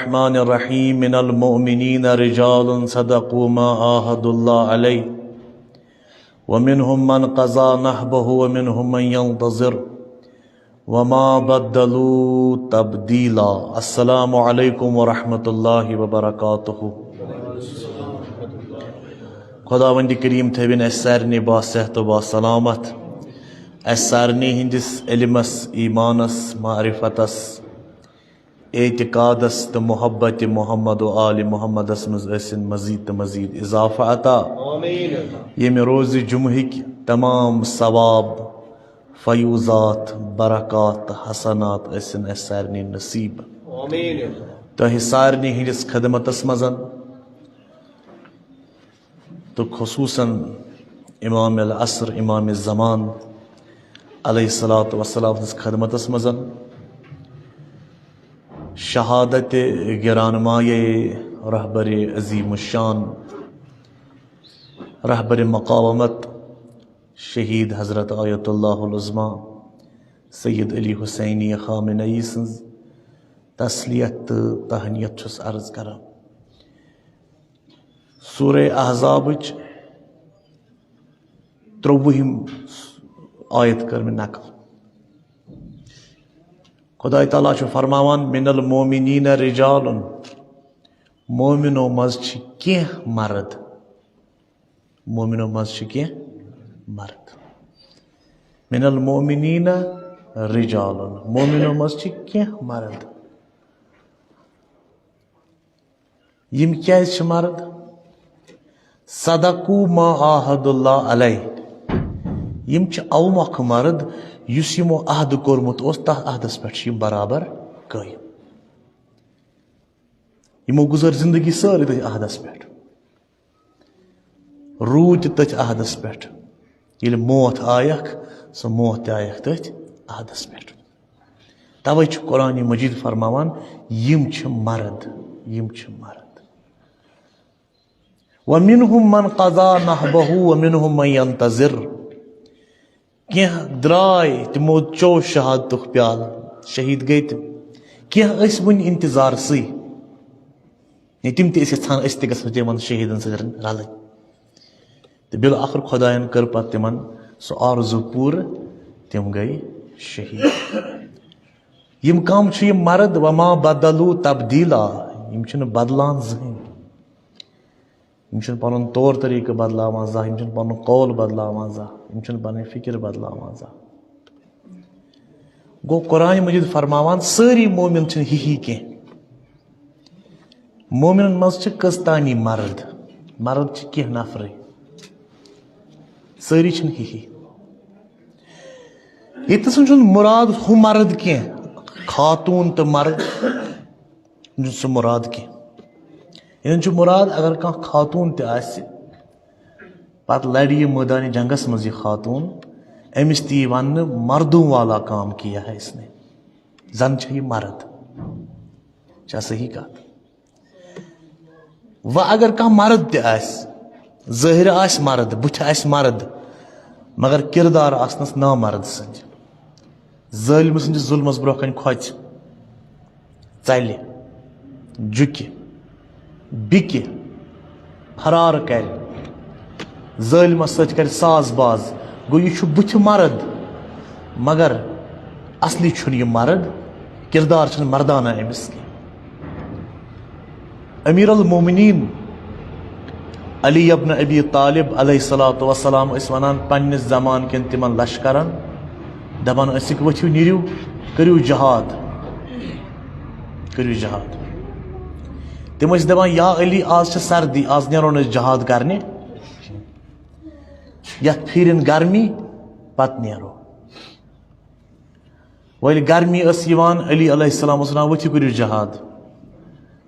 الرحمن الرحيم من المؤمنين رجال صدقوا ما عاهدوا الله عليه ومنهم من قضى نحبه ومنهم من ينتظر وما بدلوا تبديلا. السلام عليكم ورحمة الله وبركاته. خداوند کریم تھوین اس سارنی با صحت و با سلامت، اس سارنی ہندس علمس، ایمانس، معرفتس، اعتقادس تو محبت محمد و آل محمد اسن مزید تو مزید اضافہ عطا. یہ روز جمعہ تمام ثواب، فیوزات، برکات، حسنات اسن اس سارنی نصیب. تو سارنی ہندس خدمتس مزن تو خصوصاً امام العصر، امام الزمان علیہ الصلاۃ والسلام خدمتس مزن شہادت گرانمائے رہبر عظیم الشان، رہبر مقاومت، شہید حضرت آیت اللہ العظمیٰ سید علی حسینی خامنئی سنز تسلیت تہنیت چھس عرض کران. سورہ احزاب 23 آیت کر میں نقل. خدا تعالیٰ چھو فرماوان من المومنین رجال، مومنو مز چھ کینہ مرد، مومنو مز چھ کینہ مرد. من المومنین رجال، مومنو مز چھ کینہ مرد. یم کیاز چھ مرد؟ صدقوا ما عاہد اللہ علیہ، یم چھ او مخ مرد یس یمو عہد کورمت اوس تہ عہدس پہ برابر قائم. یمو گزر زندگی ساری تھی عہدس پہ، روٗد تہِ تٔتھۍ عہدس پہ. ییٚلہِ موت آیکھ سۄ موت تہِ آیکھ تٔتھۍ عہدس پہ. توے چھُ قرآن مجید فرماوان یم چھِ مرد، یم چھِ مرد. وَمِنْهُمْ مَنْ قَضَى نَحْبَهُ وَمِنْهُمْ مَنْ يَنْتَظِرُ. کینٛہہ درٛاے تِمو چو شہادتُک پیال، شہید گٔے تِم. کینٛہہ ٲسۍ وُنہِ اِنتظارسٕے، تِم تہِ ٲسۍ یژھان أسۍ تہِ گژھو تِمن شہیدن سۭتۍ رلٕنۍ. تہٕ بالآخر خۄدایَن کٔر پتہٕ تِمن سُہ آرزوٗ پوٗرٕ، تِم گٔے شہید. یِم کم چھِ یِم مرد وما بدلو تبدیلا، یِم چھِنہٕ بدلان زٕہٕنۍ. یم چھنہٕ پنُن طور طریقہٕ بدلاوان زانٛہہ، یم چھنہٕ پنُن قول بدلاوان زانٛہہ، یم چھنہٕ پنٕنۍ فکر بدلاوان زانٛہہ. گوٚو قرآن مجید فرماوان سٲری مومن چھِنہٕ ہِہی کینٛہہ. مومنن منٛز چھِ کٔژتانی مرد، مرد چھِ کینٛہہ نفرٕے، سٲری چھِنہٕ ہِہی. ییٚتٮ۪س چھُنہٕ مراد ہُہ مرد کینٛہہ، خاتوٗن تہٕ مرد چھُنہٕ سُہ مراد کینٛہہ. یعنی چھُ مراد اگر کانٛہہ خاتوٗن تہِ آسہِ پتہٕ لڑِ یہِ مٲدانِ جنگس منٛز یہِ خاتوٗن، أمِس تہِ یی وننہٕ مردوں والا کام کیا ہے اس نے، زن چھِ یہِ مرد. چھا صحیح کتھ؟ وۄنۍ اگر کانٛہہ مرد تہِ آسہِ، ظٲہِر آسہِ مرد، بُتھِ آسہِ مرد، مگر کردار آسنس نامرد سٕنٛدۍ، ظٲلمہٕ سٕنٛدِس ظُلمس برونٛہہ کنہِ کھۄژِ، ژلہِ، جُکہِ، بِکہِ، فرار کرِ، ظٲلمس سۭتۍ کرِ ساز باز. گوٚو یہِ چھُ بُتھِ مرد مگر اصلی چھُنہٕ یہِ مرد، کردار چھُنہٕ مردانہ أمِس کینٛہہ. امیر المومنین علی ابن ابی طالب علیہ الصلاۃ والسلام ٲسۍ ونان پننِس زمان کٮ۪ن تِمن لشکرن، دپان ٲسِکھ ؤتھِو نیٖرِو کٔرِو جہاد، کٔرِو جہاد. تِم ٲسۍ دپان یا علی آز چھِ سردی، آز نیرو نہٕ أسۍ جہاد کرنہِ، یتھ پھیرن گرمی پتہٕ نیرو. وۄنۍ گرمی ٲس یِوان، علی علیہ السلام اوس ونان ؤتھِو کٔرِو جہاد.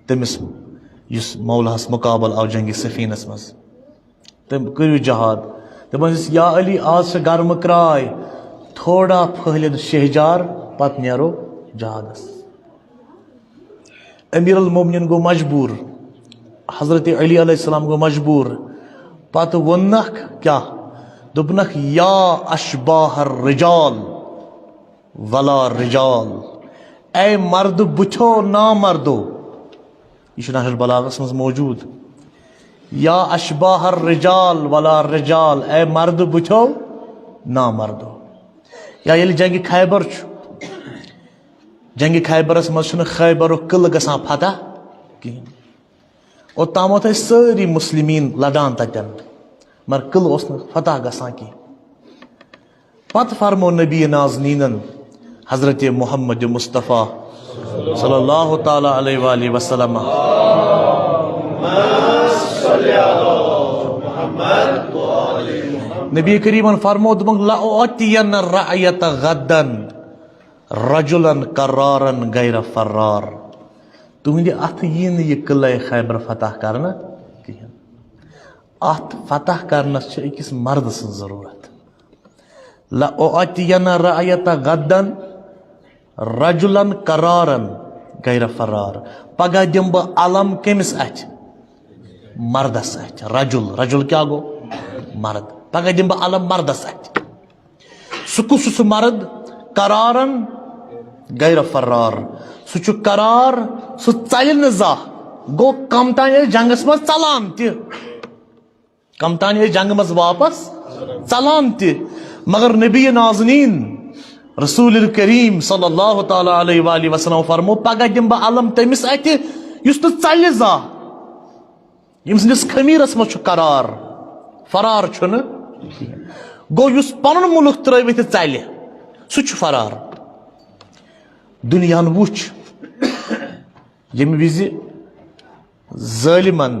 تٔمِس یُس مولاہس مقابل آو جنگِ سفیٖنس منٛز، تٔمۍ کٔرِو جہاد. دپان ٲسۍ یا علی آز چھِ گرمہٕ کرٛاے، تھوڑا پھٔہلِن شہجار پتہٕ نیرو جہادس. امیر المومنین گوٚو مجبوٗر، حضرت علی علیہ السلام گوٚو مجبوٗر. پتہٕ ووٚننکھ کیٛاہ؟ دوٚپنکھ یا اشباح الرجال ولا رجال، اے مرد بُتھیو نامردو، یہ نہج البلاغس مز موجود. یا اشباہ الرجال ولا رجال، اے مرد بچو نا مردو. یا یل جنگ خیبر جنگ خیبرس مز خیبر قلعہ گژھان فتح کہین. اوتامت ساری مسلمین لڑان تتن مگر قلعہ اس فتح گژھان کی. پتہ فرمو نبی نازنینن حضرت محمد مصطفیٰ صلی اللہ تعالی علیہ وآلہ وسلم نبی کریمن فرمو دمک لأعطین الرعیت غدا رجلا قرارا غیر فرار. تہندِ اتھ یہ قلعہ خیبر فتح کرنا کہین. ات فتح کرنس اکس مرد سن ضرورت. لأعطین الرعیت غدا رجلا قرارا غیر فرار. پگہ دم بہ علم کمس اتھ؟ مردس اتھ. رجل کیا گو؟ مرد. پگہ دم بہ علم مردس اتھ. سہ مرد قرارن غیر فرار. سہ قرار سہ ژلہ نہ زانٛہہ. گو کم تان جنگس مز ژلان تہ، کم تان جنگ مز واپس ژلان تہ. مگر نبی نازنین رسول الکریم صلی اللہ تعالی علیہ وآلہ وسلم فرمو پگہ دم بہ علم تمس اتھ یس نہ ژلہ زانٛہہ، یم سندس خمیرس مز قرار فرار چھُنہ. گو یس پنن ملک ترٲوِتھ ژلہ سہ فرار. دنیاہن وچھ یم وز ظالمن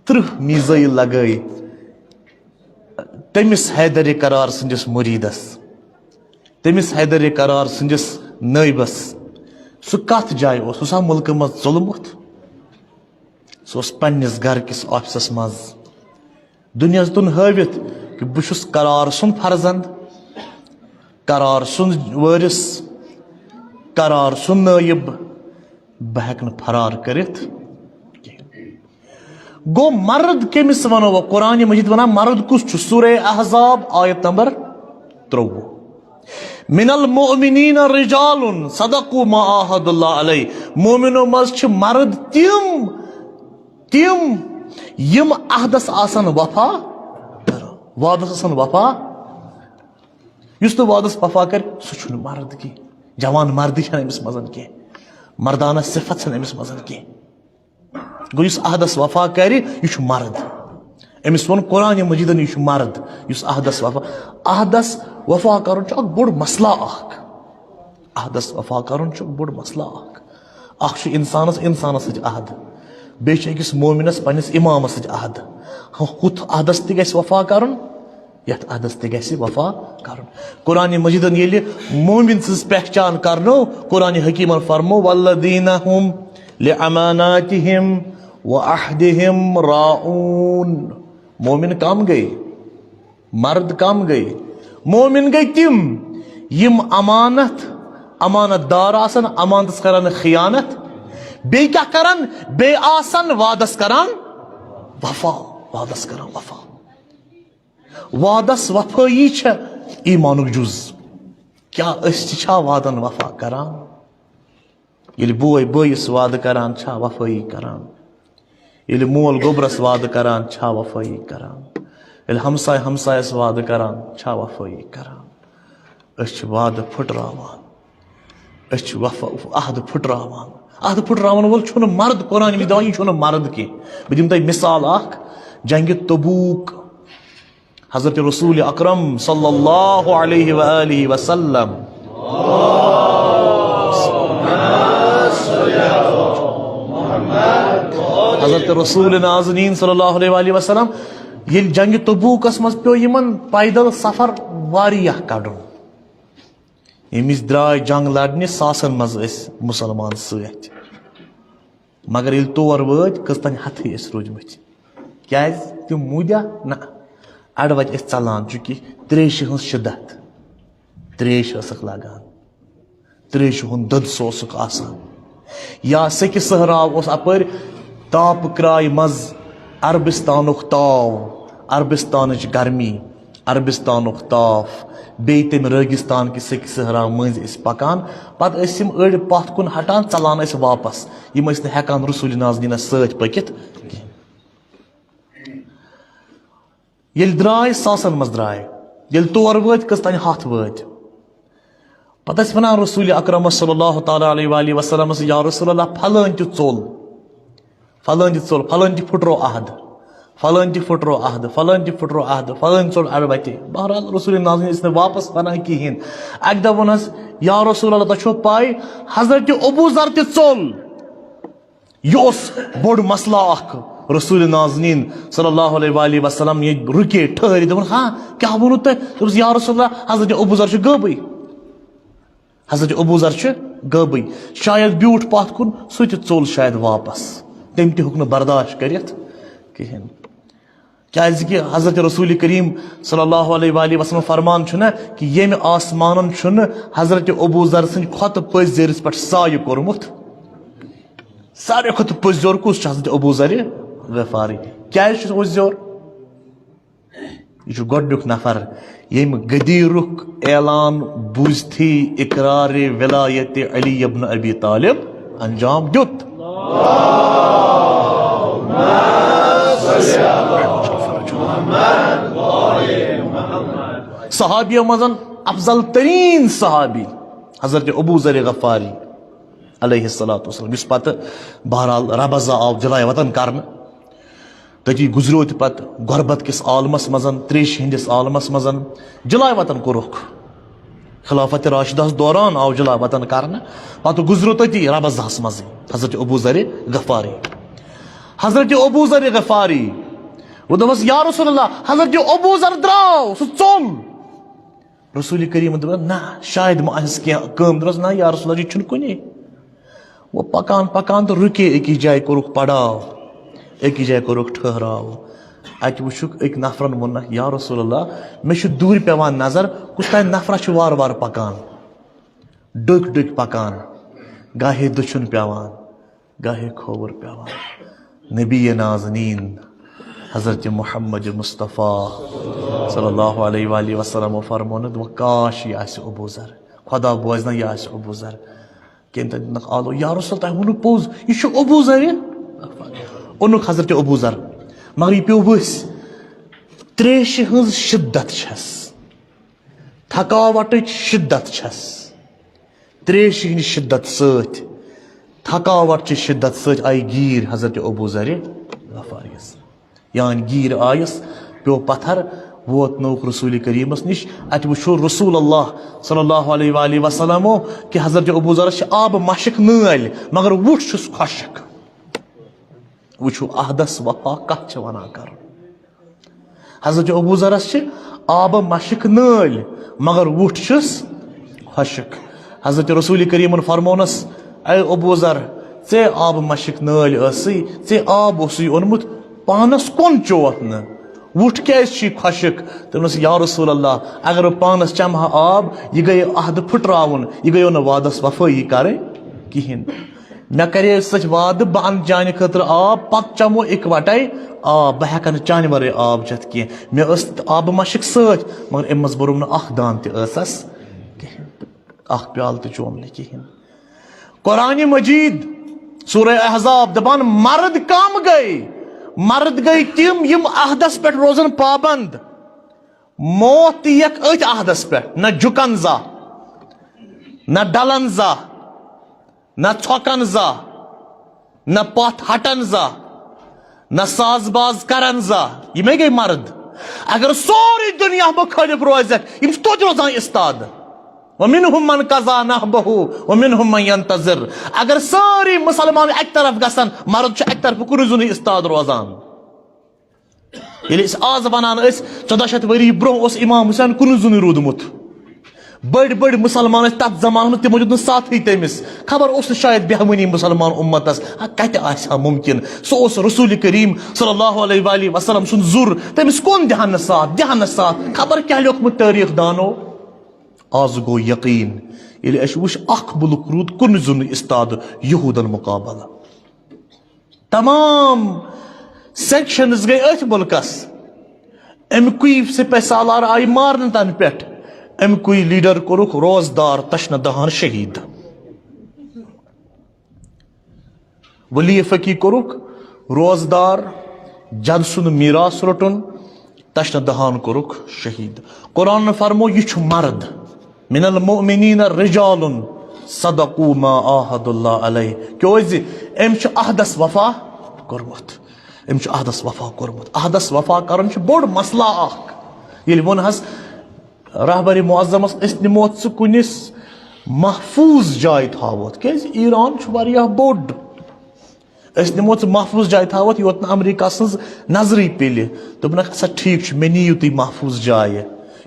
30 میزائل لگائی تمس حیدر قرار سندس مریدس، تمس حیدر قرار سندس نائبس. سہ کت جائے سا ملک مز ظلمت. سہ پنس گھر کس آفسس مز دنیا تن ہاوت کہ بہس قرار سند فرزند، قرار سند وارث، قرار سند نائب. بہ ہیکہ فرار کرت. گو مرد کمس ونو قرآن مجید ونان مرد کس سورہ احزاب آیت نمبر 53. من المؤمنین رجال صدقوا ما عاہد اللہ علیہ. مومنو مز مرد تم یم عہدس آسن وفا وعدس آسن وفا. یس تو وعدس وفا کر سہ مرد کی. جوان مردی چھن امس مزن کی، مردانہ صفت چھن امس مزن کی. گو اس عہدس وفا کر یہ مرد. امس ون قرآن مجیدن یہ مرد اس عہدس وفا. عہدس وفا کرن اخ بوڑ مسئلہ. عہدس وفا کرن بوڑ مسئلہ. اخ انسانس سۭتۍ عہد، بیٚیہِ چھُ أکِس مومنس پننس امامس سۭتۍ عہد. ہُتھ عہدس تہِ گژھِ وفا کرن، یتھ عہدس تہِ گژھِ وفا کرن. قرآن مجیدن ییٚلہِ مومن سٕنٛز پہچان کرنو قرآن حکیمن فرمو والذین هم لأماناتهم وعہدهم راؤون. مومن کم گئی، مرد کم گئی. مومن گئی تم یم امانت دار آسن، امانتس کران خیانت. بی کیا کران؟ بے آسن وعدس کران وفا. وعدس کران وفا. وعدس وفایی چھ ایمانک جز. کیا اس چھا وعدن وفا کران؟ یل بوے بٲیس وعد کران چھا وفایی کران؟ یل مول گوبرس وعد کران چھا وفایی کران؟ یل ہمسائے ہمسایس وعد کران چھا وفایی کران؟ اس وعد پھٹراوان، اس عہد پھٹراوان. عہد پھٹراون وول چھُنہ مرد. قرآن مجید یہ چھُنہ مرد کی. بہ دم تۄہہِ مثال اکھ. جنگ تبوک حضرت رسول اکرم صلی اللہ علیہ وآلہ وسلم حضرت رسول نازنین صلی اللہ علیہ وآلہ وسلم یل جنگ تبوکس مز پیو یمن پیدل سفر واریاہ کڑن. یمس درائے جنگ لڑنہ ساسن مز مسلمان ست. مگر یل تور وٲتۍ کٔژتانۍ ہتھٕے ٲسۍ روٗدمٕتۍ. کیازِ تِم موٗدیا نہ اڑ وتہِ ٲسۍ ژلان. چونکہ تریشہِ ہٕنٛز شدت، تریش ٲسکھ لگان، تریشہِ ہُنٛد دۄد اوسُکھ آسان. یا سیٚکہِ صحراو اوس اپٲرۍ تاپہٕ کرایہِ منٛز عربستانُک تاو، عربستانٕچ گرمی، عربستانُک تاپھ. بیٚیہِ تَمہِ رٲگِستان کہِ سٔکۍ صحرا مٔنٛزۍ ٲسۍ پَکان پَتہٕ ٲسۍ یِم أڑۍ پَتھ کُن ہٹان ژَلان ٲسۍ واپس یِم ٲسۍ نہٕ ہٮ۪کان رسوٗلِ ناظریٖنَس سۭتۍ پٔکِتھ کینٛہہ ییٚلہِ درٛاے ساسن منٛز درٛاے ییٚلہِ تور وٲتۍ کٔژتانۍ 100 وٲتۍ پَتہٕ ٲسۍ وَنان رسوٗلِ اکرمس صلی اللہ تعالیٰ علیہ وآلہ وسلمس یا رسول اللہ پھلٲنۍ تہِ ژوٚل فلٲنۍ تہِ ژوٚل فلٲنۍ تہِ پھٕٹرو عہد فلٲنۍ تہِ پھٕٹرو عہد فلٲنۍ تہِ پھٕٹرو عہد فلٲنۍ ژوٚل اَڑٕ وَتہِ بہرحال رسوٗلِ ناظریٖن ٲسۍ نہٕ واپس وَنان کِہیٖنۍ اَکہِ دۄہ ووٚنہس یا رسول اللہ تۄہہِ چھو پاے حضرتِ ابوٗ ذر تہِ ژوٚل یہِ اوس بوٚڑ مسلہٕ اکھ رسوٗلِ ناظریٖن صلی اللہ علیہ وآلہ وسلم ییٚتہِ رُکے ٹھہرِ دوٚپُن ہاں کیٛاہ ووٚنوٕ تۄہہِ دوٚپُس یا رسول اللہ حضرتِ ابوٗ ذر چھُ غٲبٕے حضرتِ ابوٗ ذر چھُ غٲبٕے شاید بیوٗٹھ پتھ کُن سُہ تہِ ژوٚل شاید واپس تٔمۍ تہِ ہیوٚک نہٕ برداشت کٔرِتھ کِہیٖنۍ کیٛازِکہِ حضرت رسوٗلِ کریم صلی اللہ علیہ وآلہ وسلم فرمان چھُنہ کہِ ییٚمہِ آسمانن چھُنہٕ حضرتِ ابوٗ ذر سٕنٛدِ کھۄتہٕ پٔزۍ زیٖرِس پٮ۪ٹھ سایہِ کوٚرمُت ساروی کھۄتہٕ پٔزۍ زیوٚر کُس چھُ حضرتِ ابوٗ ذرِ غفاری کیٛازِ چھُ پٔزۍ زیوٚر یہ چھُ گۄڈنیُک نفر ییٚمہِ غدیٖرُک اعلان بوٗزتھٕے اقرارِ ولایتِ علی ابن ابی طالب انجام دیُت صحابیو منٛز افضل تریٖن صحابی حضرتِ ابوٗ ذرِ غفاری علیہ الصلاۃ والسلام یُس پتہٕ بہرحال ربض آو جلاے وطن کرنہٕ تٔتی گُزریو تہِ پتہٕ غربت کِس عالمس منٛز تریشہِ ہٕنٛدِس عالمس منٛز جلاے وطن کوٚرُکھ خلافت راشدہس دوران آو جلاے وطن کرنہٕ پتہٕ گُزریو تٔتی ربضہس منٛزٕے حضرتِ ابوٗ ذرِ غفاری حضرتِ ابوٗ ذرِ غفاری وۄنۍ دوٚپمس یا رسول اللہ حضرتِ ابوٗ ذر درٛاو سُہ ژوٚل رسوٗلِ کریٖمن دوٚپُن نہ شاید ما آسٮ۪س کینٛہہ کٲم دوٚپنس نہ یا رسول اللہ یہِ چھُنہٕ کُنی وۄنۍ پکان پکان تہٕ رُکے أکِس جایہِ کوٚرُکھ پڑاو أکِس جایہِ کوٚرُکھ ٹھہراو اَتہِ وٕچھُکھ أکۍ نفرن ووٚننکھ یا رسول اللہ مےٚ چھُ دوٗرِ پٮ۪وان نظر کُس تانۍ نفرا چھُ وارٕ وارٕ پکان ڈٔکۍ ڈٔکۍ پکان گاہے دٔچھُن پٮ۪وان گاہے کھووُر پٮ۪وان نبی نازنیٖن حضرتِ محمد مصطفیٰ صلی اللہ علیہ وآلہ وسلمو فرمونہٕ دوٚپُکھ کاش یہِ آسہِ ابوٗ ذر خۄدا بوزنہ یہِ آسہِ ابوٗ ذر کٔمۍ تتہِ دِنکھ آلو یا رسول تۄہہِ ووٚنوٕ پوٚز یہِ چھُ ابوٗ ذرِ اوٚنُکھ حضرتِ ابوٗ ذر مگر یہِ پیوٚو ؤسۍ تریشہِ ہٕنٛز شِدت چھس تھکاوٹٕچ شِدت چھس تریشہِ ہٕنٛدِ شِدت سۭتۍ تھکاوٹ چہِ شِدت سۭتۍ آیہِ گیٖر حضرتِ ابوٗ ذرِ غفاریَس یعنی گیٖر آیَس پیوٚو پتھر ووتنووُکھ رسوٗلِ کریٖمس نِش اتہِ وٕچھو رسول اللہ صلی اللہ علیہ وآلہ وسلمو کہِ حضرتِ ابوٗ ذرس چھِ آبہٕ مشک نٲلۍ مگر وُٹھ چھُس خۄشک وٕچھو عہدس وفا کتھ چھِ ونان کرُن حضرتِ ابوٗ ذرس چھِ آبہٕ مشک نٲلۍ مگر وُٹھ چھُس خۄشک حضرتِ رسوٗلِ کریٖمن فرمونس اے ابوٗ ذر ژےٚ آبہٕ مشک نٲلۍ ٲسٕے ژےٚ آب اوسُے اوٚنمُت پانس کُن چوتھ نہٕ وُٹھ کیٛازِ چھُے خۄشک دوٚپنس یا رسول اللہ اگر بہٕ پانس چمہٕ ہا آب یہِ گٔیے عہدٕ پھٕٹراوُن یہِ گٔیو نہٕ وادس وفٲیی کرٕنۍ کہیٖنۍ مےٚ کرے سۭتۍ وعدٕ بہٕ انہٕ چانہِ خٲطرٕ آب پتہٕ چمو اِکوٹے آب بہٕ ہٮ۪کہٕ نہٕ چانہِ ورٲے آب چٮ۪تھ کینٛہہ مےٚ ٲس آبہٕ مشک سۭتۍ مگر امہِ منٛز بوٚرُم نہٕ اکھ دان تہِ ٲسس کہیٖنۍ اکھ پیالہٕ تہِ چوم نہٕ کہیٖنۍ قرآنِ مجیٖد سورہ احزاب دپان مرد کم گٔے مرد گٔے تِم یِم عہدس پٮ۪ٹھ روزن پابنٛد موت تہِ یِیَکھ أتھۍ عہدس پٮ۪ٹھ نہ جُکن زانٛہہ نہ ڈلن زانٛہہ نہ ژھۄکن زانٛہہ نہ پتھ ہٹن زانٛہہ نہ ساز باز کرن زانٛہہ یِمے گٔے مرد اگر سورُے دُنیا مُخٲلِف روزٮ۪کھ یِم چھِ توتہِ روزان اِستاد وَمِنْهُمْ مَنْ قَضَىٰ نَحْبَهُ وَمِنْهُمْ مَنْ يَنْتَظِرُ اگر سٲری مُسلمان اَکہِ طرف گژھن مرد چھُ اَکہِ طرفہٕ کُنُے زوٚنُے اِستاد روزان ییٚلہِ أسۍ آز ونان ٲسۍ 1400 ؤری برونٛہہ اوس امام حُسین کُنُے زوٚنُے روٗدمُت بٔڑۍ بٔڑۍ مُسلمان ٲسۍ تتھ زمانس منٛز تِمو دیُت نہٕ ساتھٕے تٔمِس خبر اوس نہٕ شاید بیہوٲنی مُسلمان اُمتس کتہِ آسہِ ہا مُمکِن سُہ اوس رسوٗلِ کریم صلی اللہ علیہ وآلہ وسلم سُنٛد ظُر تٔمِس کُن دِہن نہٕ ساتھ دِہن نہٕ ساتھ خبر کیٛاہ لیوکھمُت تٲریٖخ دانو آز گوٚو یقیٖن ییٚلہِ اَسہِ وٕچھ اکھ مُلک روٗد کُنُے زوٚنُے اِستاد یہوٗدن مُقابلہٕ تمام سیکشنز گٔے أتھۍ مُلکس اَمہِ کُے سِپہ سالار آیہِ مارنہٕ تنہٕ پٮ۪ٹھ ام کوئی لیڈر کورک روزدار تشنہ دہان شہید ولی فقی کورک روزدار جد سن میراث رٹن تشنہ دہان کورک شہید قرآن فرمو یہ چھ مرد من المؤمنین رجال صدقوا ما عاہد اللہ علیہ کیوز ام چھ عہدس وفا کورمت ام چھ عہدس وفا کورمت عہدس وفا کرن چھ بوڑ مسئلہ اخ یل ون ہس رہبر معظمس اس نموت سے کنس محفوظ جائے تھاوت کیاز ایران چھ واریاہ بوڑ اس نموت سے محفوظ جائے تھاوت یوت امریکہ سنز نظری پیلے دوپنک سا ٹھیک چھ مے نیو تھی محفوظ جائے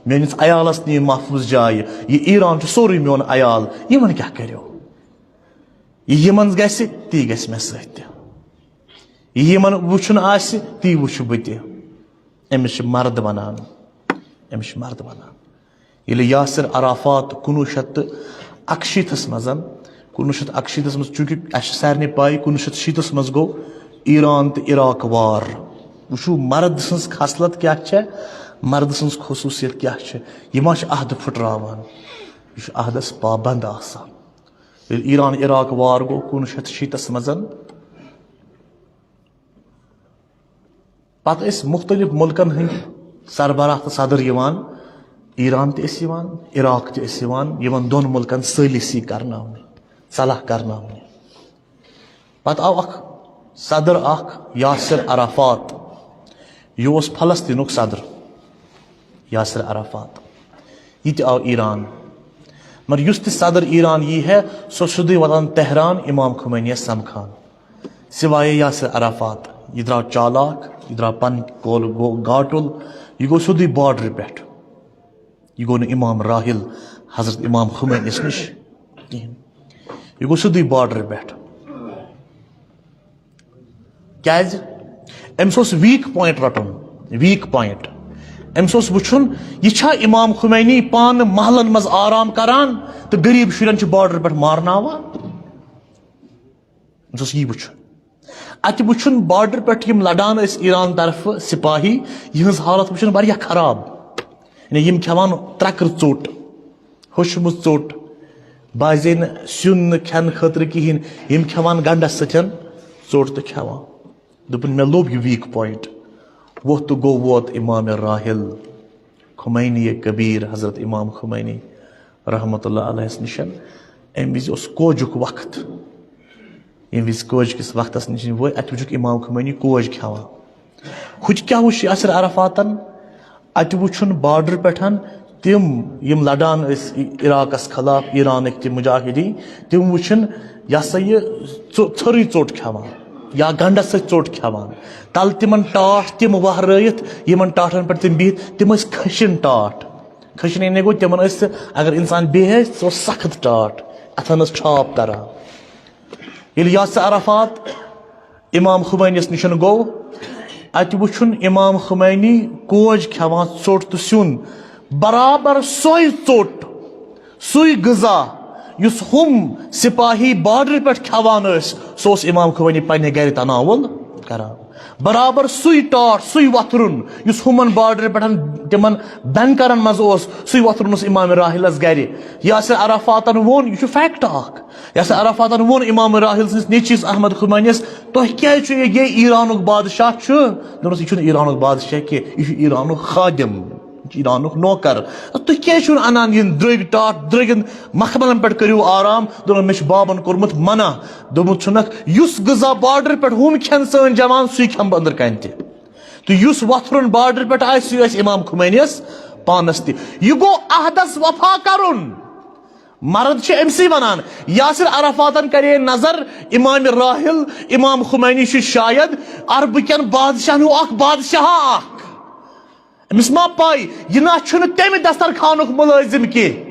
میانس عیالس نیو محفوظ جائے یہ ایران چھ سوری میون عیال یمن کیا کریو یہ یمن گژھِ تی گژھِ مے سۭتۍ یہ یمن وچھن آسہِ تی وچھِ بہٕ تہِ أمِس چھِ مرد ونان أمِس چھِ مرد ونان ییٚلہِ یاسر عرافات 1961 منٛز 1961 منٛز چوٗنٛکہِ اَسہِ چھِ سارنٕے پاے 1960 منٛز گوٚو ایران تہٕ عراق وار وٕچھو مرد سٕنٛز خصلت کیاہ چھےٚ مرد سٕنٛز خصوٗصیت کیاہ چھےٚ یہِ ما چھِ عہدٕ پھٕٹراوان یہِ چھُ عہدس پابنٛد آسان ییٚلہِ ایران عراق وار گوٚو 1960 منٛز پتہٕ ٲسۍ مختلف مُلکن ہٕنٛدۍ سربراہ تہٕ صدر یِوان ایران تہِ ٲسۍ یِوان عراق تہِ ٲسۍ یِوان یِمن دۄن مُلکن سٲلِسی کرناونہٕ صلح کرناونہٕ پتہٕ آو اکھ صدر اکھ یاسر عرافات یہِ اوس فلسطیٖنُک صدر یاسر عرافات یہِ تہِ آو ایران مگر یُس تہِ صدر ایران یی ہے سُہ سیوٚدُے واتان تہران امام خمینیَس سمکھان سوائے یاسر عرافات یہ درٛاو چالاک یہ درٛاو پنٕنۍ کول گوٚو گاٹُل یہ گوٚو سیوٚدُے باڈرٕ پٮ۪ٹھ یہ گوٚو نہٕ امام راحل حضرت امام خمینیَس نِش کِہیٖنۍ یہ گوٚو سیوٚدُے باڈرٕ پٮ۪ٹھ کیازِ أمِس اوس ویٖک پویِنٹ رٹُن ویٖک پویِنٹ أمِس اوس وٕچھُن یہِ چھا امام خمینی پانہٕ محلن منٛز آرام کران تہٕ غریٖب شُرٮ۪ن چھِ باڈرٕ پٮ۪ٹھ مارناوان أمِس اوس یی وٕچھُن اتہِ وٕچھُن باڈر پٮ۪ٹھ یِم لڑان ٲسۍ ایران طرفہٕ سپاہی یِہٕنٛز حالت وٕچھُن واریاہ خراب یعنی یِم کھٮ۪وان ترٛکرٕ ژوٚٹ ہوٚچھمٕژ ژوٚٹ باسے نہٕ سیُن نہٕ کھٮ۪نہٕ خٲطرٕ کِہیٖنۍ یِم کھٮ۪وان گنڈس سۭتۍ ژوٚٹ تہٕ کھٮ۪وان دوٚپُن مےٚ لوٚب یہِ ویٖک پویِنٹ ووٚتھ تہٕ گوٚو ووت امام راحل خمینی کبیٖر حضرت امام خمینی رحمتہ اللہ علیہس نِش امہِ وِزِ اوس کوجُک وقت ییٚمہِ وِزِ کوج کِس وقتس نِش وٲتۍ اتہِ وٕچھُکھ امام خمینی کوج کھٮ۪وان ہُتہِ کیاہ وٕچھ یاسر عرافاتن اتہِ وٕچھُن باڈر پٮ۪ٹھ تِم یِم لڑان ٲسۍ عراقس خلاف ایرانٕکۍ تِم مجاہدیٖن تِم وٕچھِن یہِ ہسا یہِ ژھٔرٕے ژوٚٹ کھٮ۪وان یا گنڈس سۭتۍ ژوٚٹ کھٮ۪وان تلہٕ تِمن ٹاٹھ تِم وہرٲیِتھ یِمن ٹاٹھن پٮ۪ٹھ تِم بِہِتھ تِم ٲسۍ کھٔسِنۍ ٹاٹھ کھٔسِنۍ یعنی گوٚو تِمن ٲسۍ اگر انسان بیٚہہِ سُہ اوس سخت ٹاٹھ اتھن ٲس چھاپ کران ییٚلہِ یاسر عرافات امام خمینیَس نِش گوٚو اتہِ وٕچھُن امام خمینی کوج کھٮ۪وان ژوٚٹ تہٕ سیُن برابر سۄے ژوٚٹ سُے غذا یُس ہُم سپاہی باڈر پٮ۪ٹھ کھٮ۪وان ٲسۍ سُہ اوس امام خمینی پننہِ گرِ تناوُل کران برابر سُے ٹاٹھ سُے وۄتھرُن یُس ہُمن باڈر پٮ۪ٹھ تِمن بینکرن منٛز اوس سُے وۄتھرُن اوس امام راحلس گرِ یاسر عرافاتن ووٚن یہِ چھُ فیکٹ اکھ یاسر عرافاتن ووٚن امام راحل سٕنٛدِس نیٚچوِس احمد خمینیَس تۄہہِ کیازِ چھُ یہِ ایرانُک بادشاہ چھُ دوٚپنس یہِ چھُنہٕ ایرانُک بادشاہ کینٛہہ یہِ چھُ ایرانُک خادم یہِ چھُ ایرانُک نوکر تُہۍ کیازِ چھِو نہٕ انان یِم درٛوٚگۍ ٹاٹھ درٛوٚگٮ۪ن مخملن پٮ۪ٹھ کٔرِو آرام دوٚپُن مےٚ چھُ بابن کوٚرمُت منع دوٚپمُت چھُنکھ یُس غذا باڈر پٮ۪ٹھ ہُم کھٮ۪ن سٲنۍ جوان سُے کھٮ۪مہٕ بہٕ أنٛدرٕ کَنہِ تہِ تہٕ یُس وۄتھرُن باڈر پٮ۪ٹھ آسہِ سُہ آسہِ امام خمینیَس پانس تہِ یہِ گوٚو عہدس وفا کرُن مرد چھِ أمسٕے ونان یاسر عرافاتن کرے نظر امام راحل امام خمینی چھُ شاید عربہٕ کٮ۪ن بادشاہن ہُنٛد اکھ بادشاہ اکھ أمِس ما پاے یہِ نہ چھُنہٕ تمہِ دسترخانُک مُلٲزِم کینٛہہ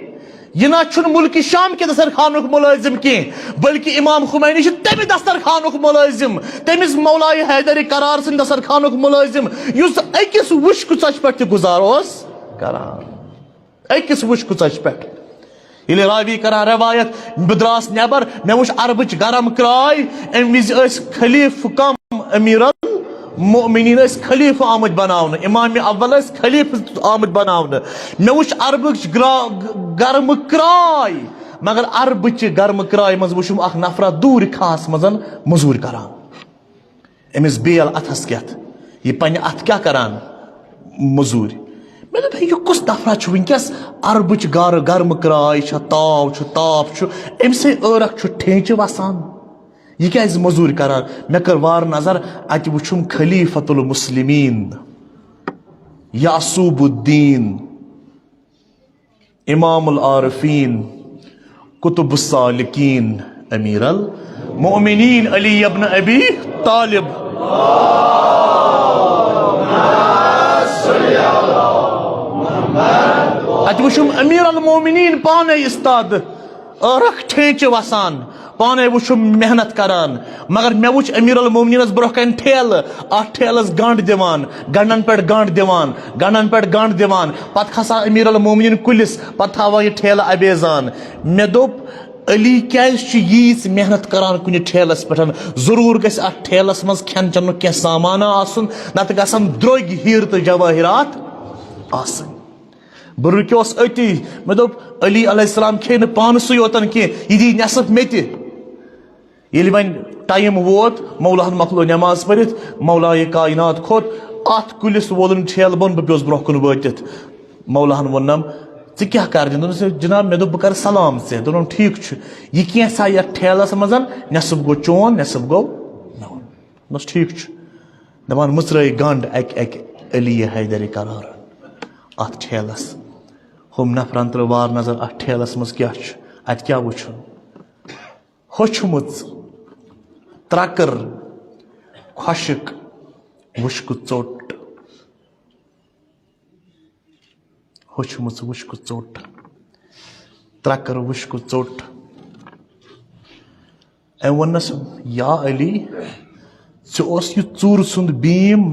یہِ نہ چھُنہٕ مُلکہِ شام کہِ دسترخانُک مُلٲزِم کینٛہہ بلکہِ امام خمینی چھُ تمہِ دسترخانُک مُلٲزِم تٔمِس مولایہِ حیدرِ قرار سٕنٛدِ دسترخانُک مُلٲزِم یُس أکِس وُشکہٕ ژۄچہِ پٮ۪ٹھ تہِ گُزارٕ اوس کران أکِس وُشکہٕ ژۄچہِ پٮ۪ٹھ ییٚلہِ راوی کران روایت بہٕ درٛاس نٮ۪بر مےٚ وٕچھ عربٕچ گرم کراے امہِ وِزِ ٲسۍ خلیٖفہٕ کم امیٖرن المؤمنین اس خلیفہ آمد بناون امام اول اس خلیفہ آمد بناون میں وچ عربک گرم کرائے مگر عربچ گرم کرائے مز وچھم اخ نفرہ دور خاص مزن مزور کران امس بیل اتھس کیت یہ پنہ اتھ کیا کران مزور میں دپ یہ کس نفرہ چھ ونکس عربچ گرم کرائے چھ تاو چھ تاپ چھ ام سے عرق چھ ٹھینچ وسان یہ کیا مزور کران میں کر وار نظر ات وچھم خلیفۃ المسلمین یعصوب الدین امام العارفین کتب السالکین امیر المؤمنین علی ابن ابی طالب ات وچھم امیر المؤمنین پانے استاد عرق ٹھینچ وسان پانے وچھم محنت کران مگر میں وچھ امیر المؤمنینس برہ کن ٹھیل ات ٹھیلس گانڈ دیوان گنڈن پہ گانڈ دیوان گنڈن پہ گانڈ دیوان پتہ کھسا امیر المؤمنین کلس پتہ تھاوان یہ ٹھیلہ ابیزان میں دوپ علی کیاز ییژ محنت کران کن ٹھیلس پہ ضرور گژھِ ات ٹھیلس مز کھین چنک کی سامان آسن نتہ گژھن درٛوگۍ ہیر تو جوٲہرات آسن بہ رُکیوس أتی میں دوٚپ علی علیہ السلام کھے نہٕ پانسٕے یوتن کینٛہہ یہِ دی نٮ۪صف مےٚ تہِ ییٚلہِ وۄنۍ ٹایم ووت مولاہن مۄکلو نٮ۪ماز پٔرِتھ مولایہِ کائنات کھوٚت اتھ کُلِس وولُن ٹھیلہٕ بۄن بہٕ پیوس برونٛہہ کُن وٲتِتھ مولاہن ووٚننم ژٕ کیٛاہ کر دوٚپنس جناب مےٚ دوٚپ بہٕ کرٕ سلام ژےٚ دوٚپنم ٹھیٖک چھُ یہِ کینٛژھا یتھ ٹھیلس منٛز نٮ۪صف گوٚو چون نٮ۪صف گوٚو میون دوٚپنس ٹھیٖک چھُ دپان مٕژرٲے گنڈ اکہِ اکہِ علی حیدر کرار اتھ ٹھیلس ہم نفرن ترٛٲو وار نظر اتھ ٹھیلس منٛز کیٛاہ چھُ اتہِ کیٛاہ وٕچھُن ہوٚچھمٕژ ترکر خۄشک وُشکہٕ ژوٚٹ ہوٚچھمٕژ وُشکہٕ ژوٚٹ ترکر وُشکہٕ ژوٚٹ أمۍ ووٚننس یا علی ژےٚ اوس یہِ ژوٗرٕ سُنٛد بیٖم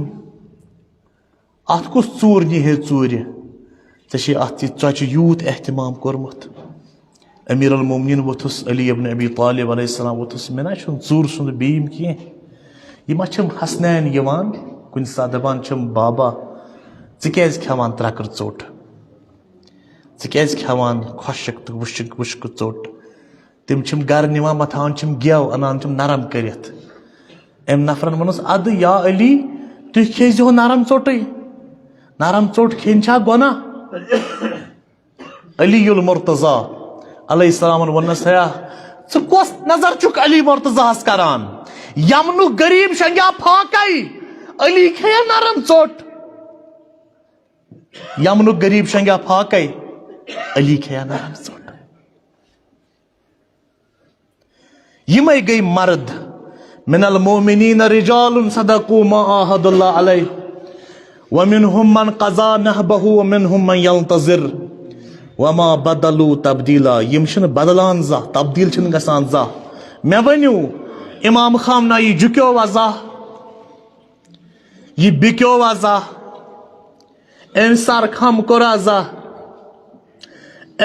اتھ کُس ژوٗر نی ہے ژوٗرِ ژےٚ چھے اتھ یہِ ژۄچہِ یوٗت احتمام کوٚرمُت امیر المومنین ووٚتھُس علی ابن ابی طالب علیہ السلام ووٚتھُس مےٚ نہ چھُنہٕ ژوٗرٕ سُنٛد بیٖم کینٛہہ یہِ ما چھِم حسنین یِوان کُنہِ ساتہٕ دپان چھِم بابا ژٕ کیٛازِ کھٮ۪وان ترکر ژوٚٹ ژٕ کیٛازِ کھٮ۪وان خۄشک تہٕ وُشکہٕ ژوٚٹ تِم چھِم گرٕ نِوان متھاوان چھِم گٮ۪و انان چھِم نرم کٔرِتھ أمۍ نفرن ووٚنُس ادٕ یا علی تُہۍ کھیزِہو نرم ژوٚٹٕے نرم ژوٚٹ کھیٚنۍ چھا گۄناہ علی المرتضیٰ علیہ السلامن ووٚننس ہیا ژٕ کۄس نظر چھُکھ علی مرتضیٰ ہس کران یمنُک غریب شنگیا پھاکے علی کھیٚیا نرم ژوٚٹ یمنُک غریب شنگیا پھاکے علی کھیٚیا نرم ژوٚٹ یمے گٔے مرد من المؤمنین رجال صدقوا ما عاهدوا الله علیہ ومنهم من قضى نحبه ومنهم من ينتظر وما بدلوا تبدیلا یم چھنہٕ بدلان زانٛہہ تبدیل چھنہٕ گژھان زانٛہہ مےٚ ؤنِو امام خامنایی جُکیو زانٛہہ یہِ بِکیو زانٛہہ أمۍ سر خم کوٚرا زانٛہہ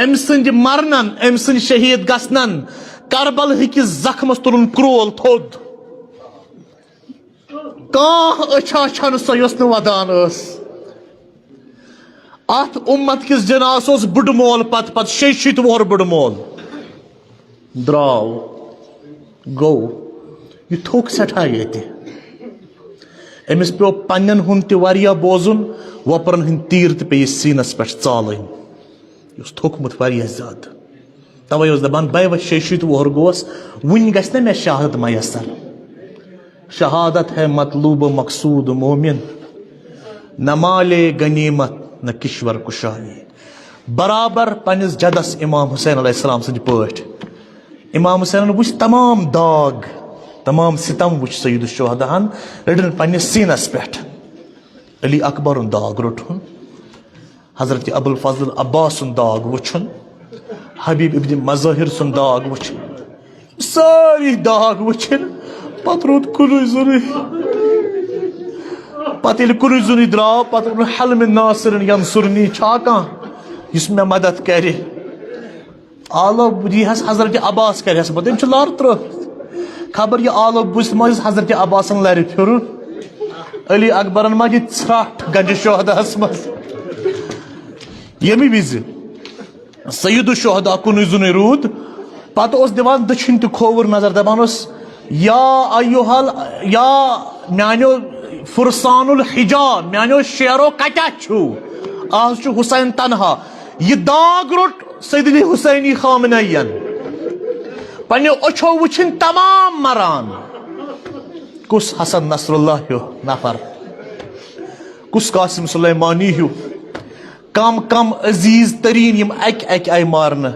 أمۍ سٕنٛدِ مرنن أمۍ سٕنٛدِ شہیٖد گژھنن کربل ہٕکِس زخمس تُلُن کرول تھوٚد کانٛہہ أچھا چھنہٕ سۄ یۄس نہٕ ودان ٲس اتھ اُمت کِس جناس اوس بُڈٕ مول پتہٕ 60 وُہُر بُڈٕ مول درٛاو گوٚو یہِ تھوٚک سٮ۪ٹھاہ ییٚتہِ أمِس پیوٚو پننٮ۪ن ہُنٛد تہِ واریاہ بوزُن وۄپرن ہٕنٛدۍ تیٖر تہِ پیٚیِس سیٖنس پٮ۪ٹھ ژالٕنۍ یہِ اوس تھوٚکمُت واریاہ زیادٕ توے اوس دپان بے وۄنۍ 60 وُہُر گوس وُنہِ گژھِ نہ مےٚ شہادت میسر شہادت ہے مطلوب مقصود مومن نہ مالے غنیمت نہ کشور کشانی برابر پننس جدس امام حسین علیہ السلام سٕنٛدۍ پٲٹھۍ امام حسینن وٕچھ تمام داغ تمام ستم وٕچھ سید الشہداہن رٔٹِن پننس سیٖنس پٮ۪ٹھ علی اکبرُن داغ روٚٹھُن حضرت ابوالفضل عباس سُنٛد داغ وٕچھُن حبیب ابن مظاہر سُنٛد داغ وٕچھُن سٲری داغ وٕچھِنۍ پتہٕ روٗد کُنُے زوٚنُے پتہٕ ییٚلہِ کُنُے زوٚنُے درٛاو پتہٕ ووٚن حل من ناصر ینصرنی چھا کانٛہہ یُس مےٚ مدد کرِ آلو ییٖہس حضرت عباس کرہس بہٕ تٔمۍ چھُ لر ترٲومٕژ خبر یہِ آلو بوٗزِتھ ما حضرت عباسن لرِ پھِرُن علی اکبرن ما دِتۍ ژھرٛٹھ گنجہِ شہداہس منٛز ییٚمہِ وِزِ سید الشہدا کُنُے زوٚنُے روٗد پتہٕ اوس دِوان دٔچھِنۍ تہِ کھووُر نظر دپان اوس یا میانیو فرسان الحجاب میانیو شیرو کتیٛاہ چھُو آز چھُ حسین تنہا یہ داغ روٚٹ سید علی حسینی خامنین پننیو أچھو وٕچھِنۍ تمام مران کُس حسن نصر اللہ ہیو نفر کُس قاسم سلیمانی ہیو کم کم عزیز ترین یم اکہِ آیہِ مارنہٕ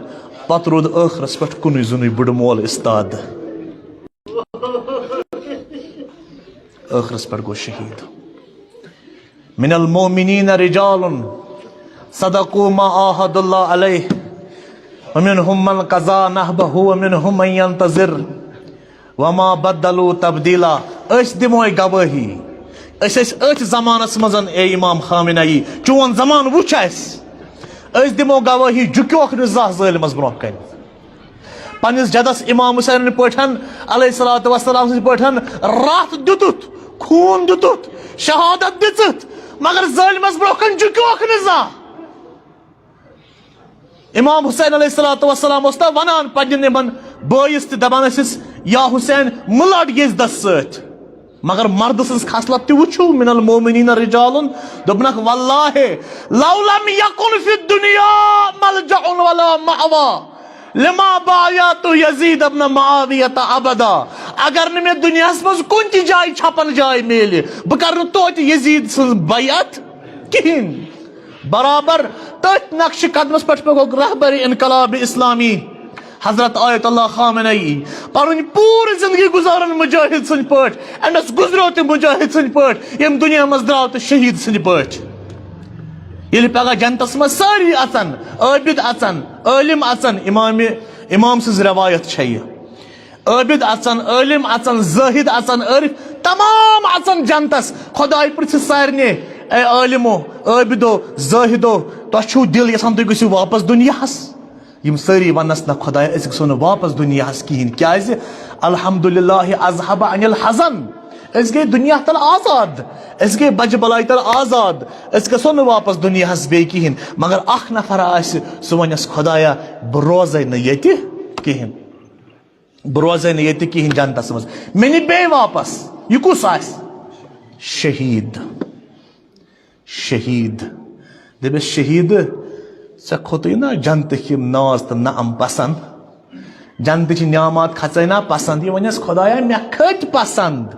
پتہٕ روٗد ٲخرس پٮ۪ٹھ کُنُے زوٚنُے بُڈٕ مول استاد ٲخرس پٮ۪ٹھ گوٚو شہیٖد من المؤمنین رجال صدقوا ما عاهدوا الله علیہ ومنهم من قضى نحبه ومنهم من ينتظر وما بدلوا تبدیلا أسۍ دِموے گوٲہی أسۍ ٲسۍ أتھۍ زمانس منٛز اے امام خامنئی چون زمان وٕچھ اَسہِ أسۍ دِمو گوٲہی جُکیوکھ نہٕ زانٛہہ ظٲلمس برونٛہہ کنہِ پننِس جدس امام حسین پٲٹھۍ علیہ الصلوۃ والسلام سٕنٛدۍ پٲٹھۍ راتھ دِتُتھ خوٗن دِتُتھ شہادت دِژٕتھ مگر ظٲلمس برونٛہہ کنہِ جُکیوکھ نہٕ زانٛہہ امام حسین علیہ الصلوۃ والسلام اوس نا ونان پننٮ۪ن یِمن بٲیِس تہِ دپان ٲسِس یا حسین مہٕ لڑ یزدس سۭتۍ مگر مرد سٕنٛز خصلت تہِ وٕچھو من المؤمنین رجال دوٚپنکھ واللہ لو لم یکن فی الدنیا ملجأ ولا مأوى لما بایعت یزید ابن معاویۃ ابدا اگر نہٕ مےٚ دُنیاہس منٛز کُنہِ تہِ جایہِ چھپن جاے میلہِ بہٕ کرٕ نہٕ توتہِ یزید سٕنٛز بیعت کہیٖنۍ برابر تٔتھۍ نقشہِ قدمس پٮ۪ٹھ پکو رہبر انقلاب اسلامی حضرت آیت اللہ خامنئی پنٕنۍ پوٗرٕ زندگی گُزارن مجاہد سٕنٛدۍ پٲٹھۍ اینڈس گُزریو تہِ مجاہد سٕنٛدۍ پٲٹھۍ ییٚمہِ دُنیا منٛز درٛاو تہٕ شہیٖد سٕنٛدۍ پٲٹھۍ ییٚلہِ پگاہ جنتس منٛز سٲری اژن عٲبد اژن عٲلم اژن امام سٕنٛز روایت چھےٚ یہِ عٲبد اژن عٲلم اژن زٲہد اژن عٲرف تمام اژن جنتس خۄداے پرژھِ سارنٕے اے عٲلمو عٲبدو زٲہدو تۄہہِ چھُو دِل یژھان تُہۍ گٔژھِو واپس دُنیاہس یم سٲری ونس نہ خۄدایا أسۍ گژھو نہٕ واپس دُنیاہس کہیٖنۍ کیازِ الحمدللہ اذهب عن الحزن أسۍ گٔے دُنیا تل آزاد أسۍ گٔے بجہِ بلاے تل آزاد أسۍ گژھو نہٕ واپس دُنیاہس بیٚیہِ کہیٖنۍ مگر اکھ نفر آسہِ سُہ ونٮ۪س خۄدایا بہٕ روزے نہٕ ییٚتہِ کہیٖنۍ بہٕ روزے نہٕ ییٚتہِ کہیٖنۍ جنتس منٛز مےٚ نہِ بیٚیہِ واپس یہِ کُس آسہِ شہیٖد شہیٖد دٔپِس شہیٖد ژےٚ کھوٚتُے نا جنتٕکۍ یِم ناز تہٕ نعم پسنٛد جنتٕچ نعمات کھژے نا پسنٛد یہِ ونٮ۪س خۄدایا مےٚ کھٔتۍ پسنٛد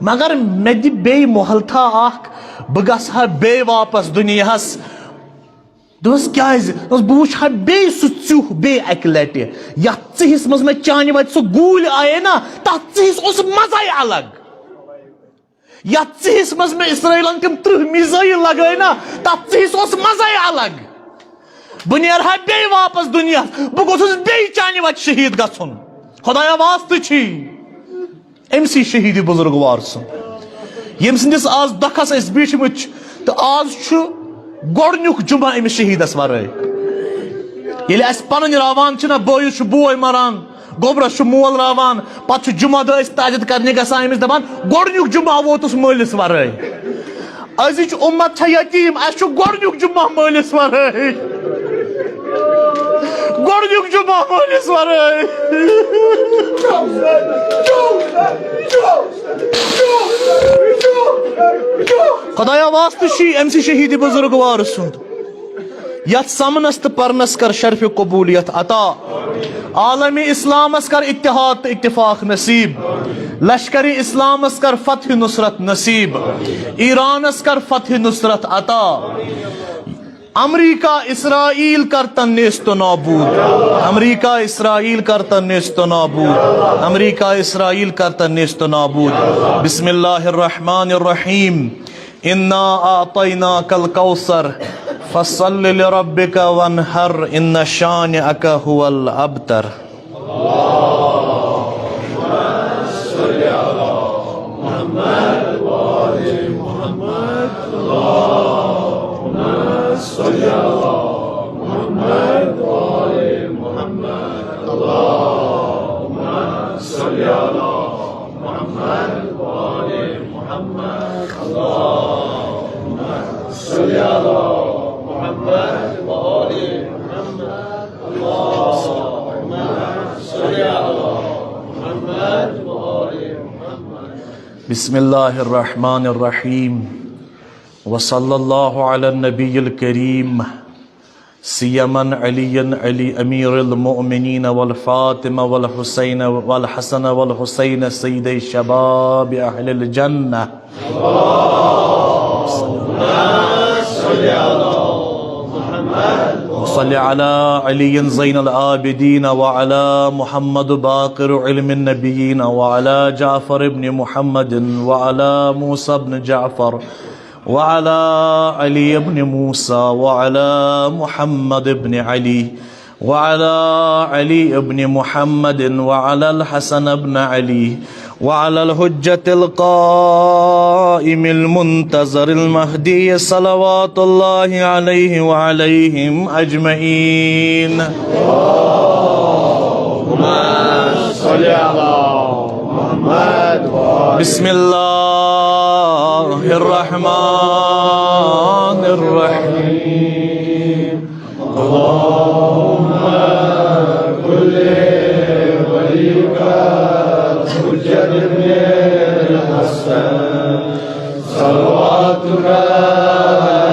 مگر مےٚ دِ بیٚیہِ مۄحلتھا اکھ بہٕ گژھٕ ہا بیٚیہِ واپس دُنیاہس دوٚپُس کیازِ دوٚپُس بہٕ وٕچھٕ ہا بیٚیہِ سُہ ژیوٗہ بیٚیہِ اکہِ لٹہِ یتھ ژِہِس منٛز مےٚ چانہِ وتہِ سُہ گوٗلۍ آیے نا تتھ ژِہِس اوس مزے الگ یتھ ژِہِس منٛز مےٚ اسرٲیلن تِم 30 میٖزایل لگٲے نا تتھ ژِہِس اوس مزے الگ بہٕ نیرٕ ہا بیٚیہِ واپس دُنیاہس بہٕ گوٚژھُس بیٚیہِ چانہِ وتہِ شہیٖد گژھُن خۄدایا واسطہٕ چھی أمسٕے شہیٖدِ بُزرگوار سُنٛد ییٚمہِ سٕنٛدِس آز دۄکھس أسۍ بیٖٹھمٕتۍ چھِ تہٕ آز چھُ گۄڈنیُک جُمعہ أمِس شہیٖدس ورٲے ییٚلہِ اَسہِ پنٕنۍ راوان چھِنہ بٲیِس چھُ بوے مران گوٚبرس چھُ مول راوان پتہٕ چھُ جُمعہ دۄہ أسۍ تاجت کرنہِ گژھان أمِس دپان گۄڈنیُک جُمعہ ووتُس مٲلِس ورٲے أزِچ اُمت چھےٚ یتیٖم اَسہِ چھُ گۄڈنیُک جُمعہ مٲلِس ورٲے گۄڈنیُک جُمعہ مٲلِس ورٲے خۄدایا واسطہٕ چھی أمسٕے شہیٖدِ بُزرگوار سُنٛد یتھ سمنس تہٕ پرنس کر شرفِ قبوٗلیت عطا عالمِ اسلامس کر اتحاد تہٕ اتفاق نصیب لشکرِ اسلامس کر فتح نصرت نصیب ایرانس کر فتح نصرت عطا امریکہ اسرائیل کرتن نیست و نابود امریکہ اسرائیل کرتن نیست و نابود امریکہ اسرائیل کرتن نیست و نابود بسم اللہ الرحمن الرحیم انا اعطیناک الکوثر فصل لربک وانحر ان شانئک هو الابتر محمد بسم اللہ الرحمن الرحیم وصلی اللہ علی النبی الکریم سیمن علی امیر المؤمنین والفاطمہ والحسین والحسن والحسین سید شباب اہل الجنہ صلی علی علی زین العابدین وعلی محمد باقر علم النبیین وعلی جعفر ابن محمد وعلی موسیٰ ابن جعفر وعلی علی ابن موسیٰ وعلی محمد ابن علی وعلی علی ابن محمد وعلی الحسن ابن علی وعلى الحجة القائم المنتظر المهدي صلوات الله عليه وعليهم أجمعين اللهم صل على محمد بسم الله الرحمن الرحيم اللهم كل وليك ابن الحسن صلواتك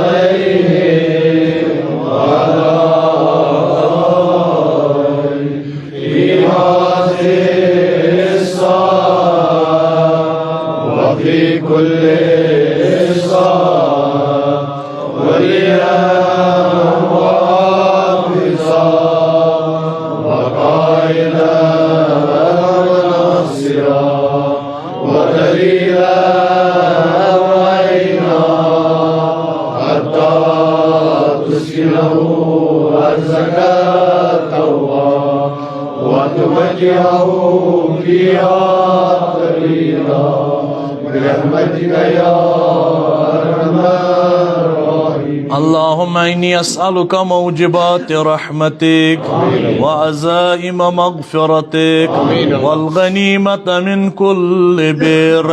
عليه وعلى في هذه الساعة وفي كل ساعة وليا وحافظا وقائدا ودليلا وعينا حتى تسكنه الزكاة وتوجهه فيها دليلا برحمتك يا أرحم الراحمين. اللهم إني أسألك موجبات رحمتك وعزائم مغفرتك والغنيمة من كل بر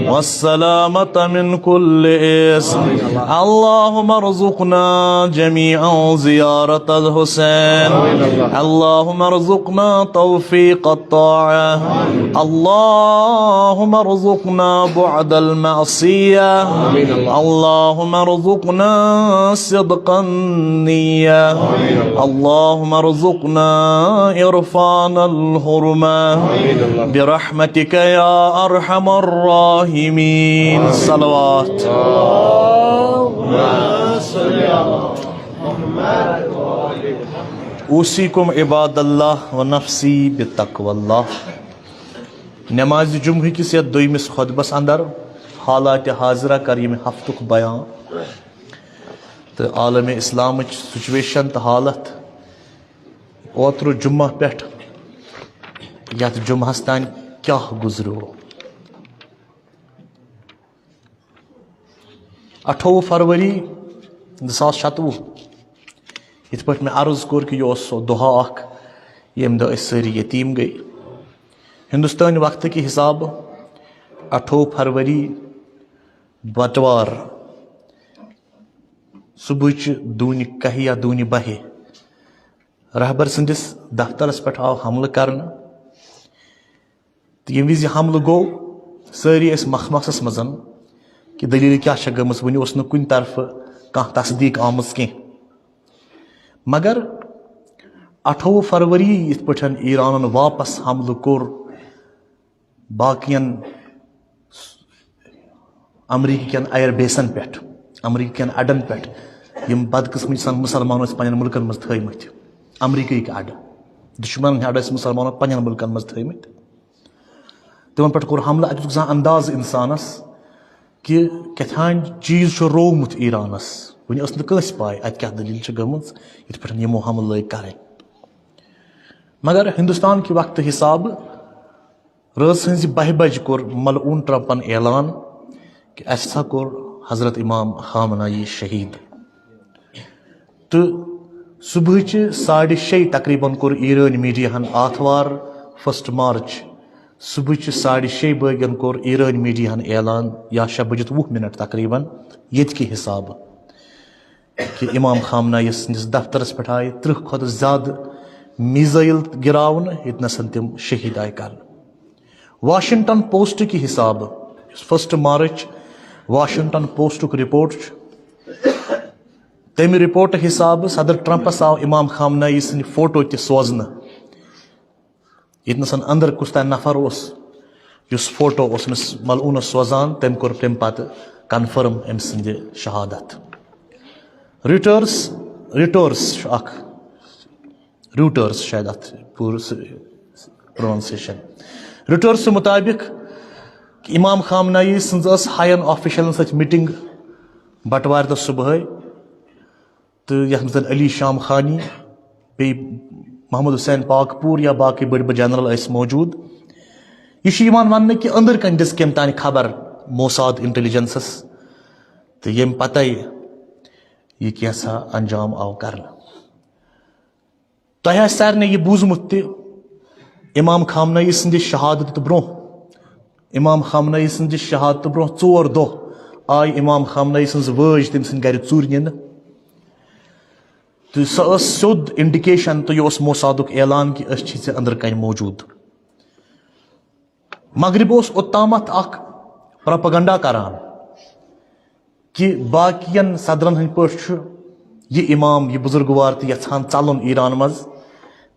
والسلامة من كل إثم. اللهم ارزقنا جميعا زيارة الحسين. اللهم ارزقنا توفيق الطاعة. اللهم ارزقنا بعد المعصية. اللهم ارزقنا صدق النية. اللهم ارزقنا عرفان الحرمة برحمتك يا أرحم الراحمين. صلوات. اوصيكم عباد الله ونفسي بتقوى الله. نماز جمعہ کس یتھ دویمس خطبس اندر حالات حاضرہ کر یم ہفتک بیان تو عالم اسلام سچویشن تو حالت اوتر جمعہ پہ یت جمعہ تان کیا گزرو. 28 فروری 2016 یت پہ میں عرض کور کہ یہ سو دہا اخ یم دہ ساری یتیم گئی. ہندوستان وقت کی حساب 28 فروری بٹوار صبح دون کہہ یا دون بہہ رہبر سندس دفترس پہ آو حملہ کرنا. تو یم وز حملہ گو ساری اس مخمسس مزن کہ دلیل کیا گمس ون اس کن طرف کان تصدیق آمز کی. مگر 28 فروری یت پہ ایران واپس حملہ کور باقین امریکن ایئر بیسن پہ امریکن اڈن پہ یم بدقسمت سان مسلمانوں پن ملکن مز تھمت امریکی اڈ دشمن اڈ مسلمانوں پن ملکن مز تھمت تمن پہ کور حملہ اتھ گژھان انداز انسانس کہ کتھان چیز روومت ایرانس ون اس نس پاے ات کیا دلیل گمز یت پہ یمو حملہ لگ کریں. مگر ہندوستان کی وقت حساب رٲژ ہٕنٛزِ 12 بجہِ کوٚر ملعون ٹرمپن اعلان کہ اسہِ ہسا کوٚر حضرت امام خامنائی شہید. تو صبحچہِ 6:30 تقریباً کوٚر ایرانی میڈیاہن آتھوار 1 مارچ صبح 6:30 بجن کور ایرانی میڈیا اعلان یا 6:20 تقریباً یہ کی حساب کہ امام خامنہ سندس دفترس پہ آئے 30 کھت زیادہ میزائل گراؤن یتنسن تم شہید آئے کر. واشنگٹن پوسٹ کی حساب 1 مارچ واشنگٹن پوسٹ رپورٹ تمہ رپورٹ حساب صدر ٹرمپس آو امام خامنہ سند فوٹو تہ سوزن یتنسن اندر کس تان نفر اس فوٹو اسمس ملعونس سوزان تم کور تم پتہ کنفرم ام سند شہادت. روٹرس شاید ات پور پروننسیشن روٹرس مطابق امام خامنہ سنز ہائین آفیشلن ست میٹنگ بٹوار دہ صبح تو یتھ مز علی شام خانی بی محمد حسین پاکپور یا باقی بڑ بڑ جنرل موجود. یہ ون کہ اندر کن دس کم تان خبر موساد انٹیلیجنسس تو یم پتہ یہ کیسا انجام آو کرنا. تہ سارے یہ بوزمت تہ امام خامنہ سند شہادت برو امام خامنہ سند شہادت برو 4 دہ آئی امام خامنہ سن وج تم سند گر ژور نن تو سہ سیود انڈیکیشن تو یہ موسادک اعلان کہ اس ژے اندر کن موجود. مغرب اوتامت اخ پروپیگنڈا کران کہ باقین صدرن ہند پہ یہ امام یہ بزرگوار تو یھان ژلن ایران مز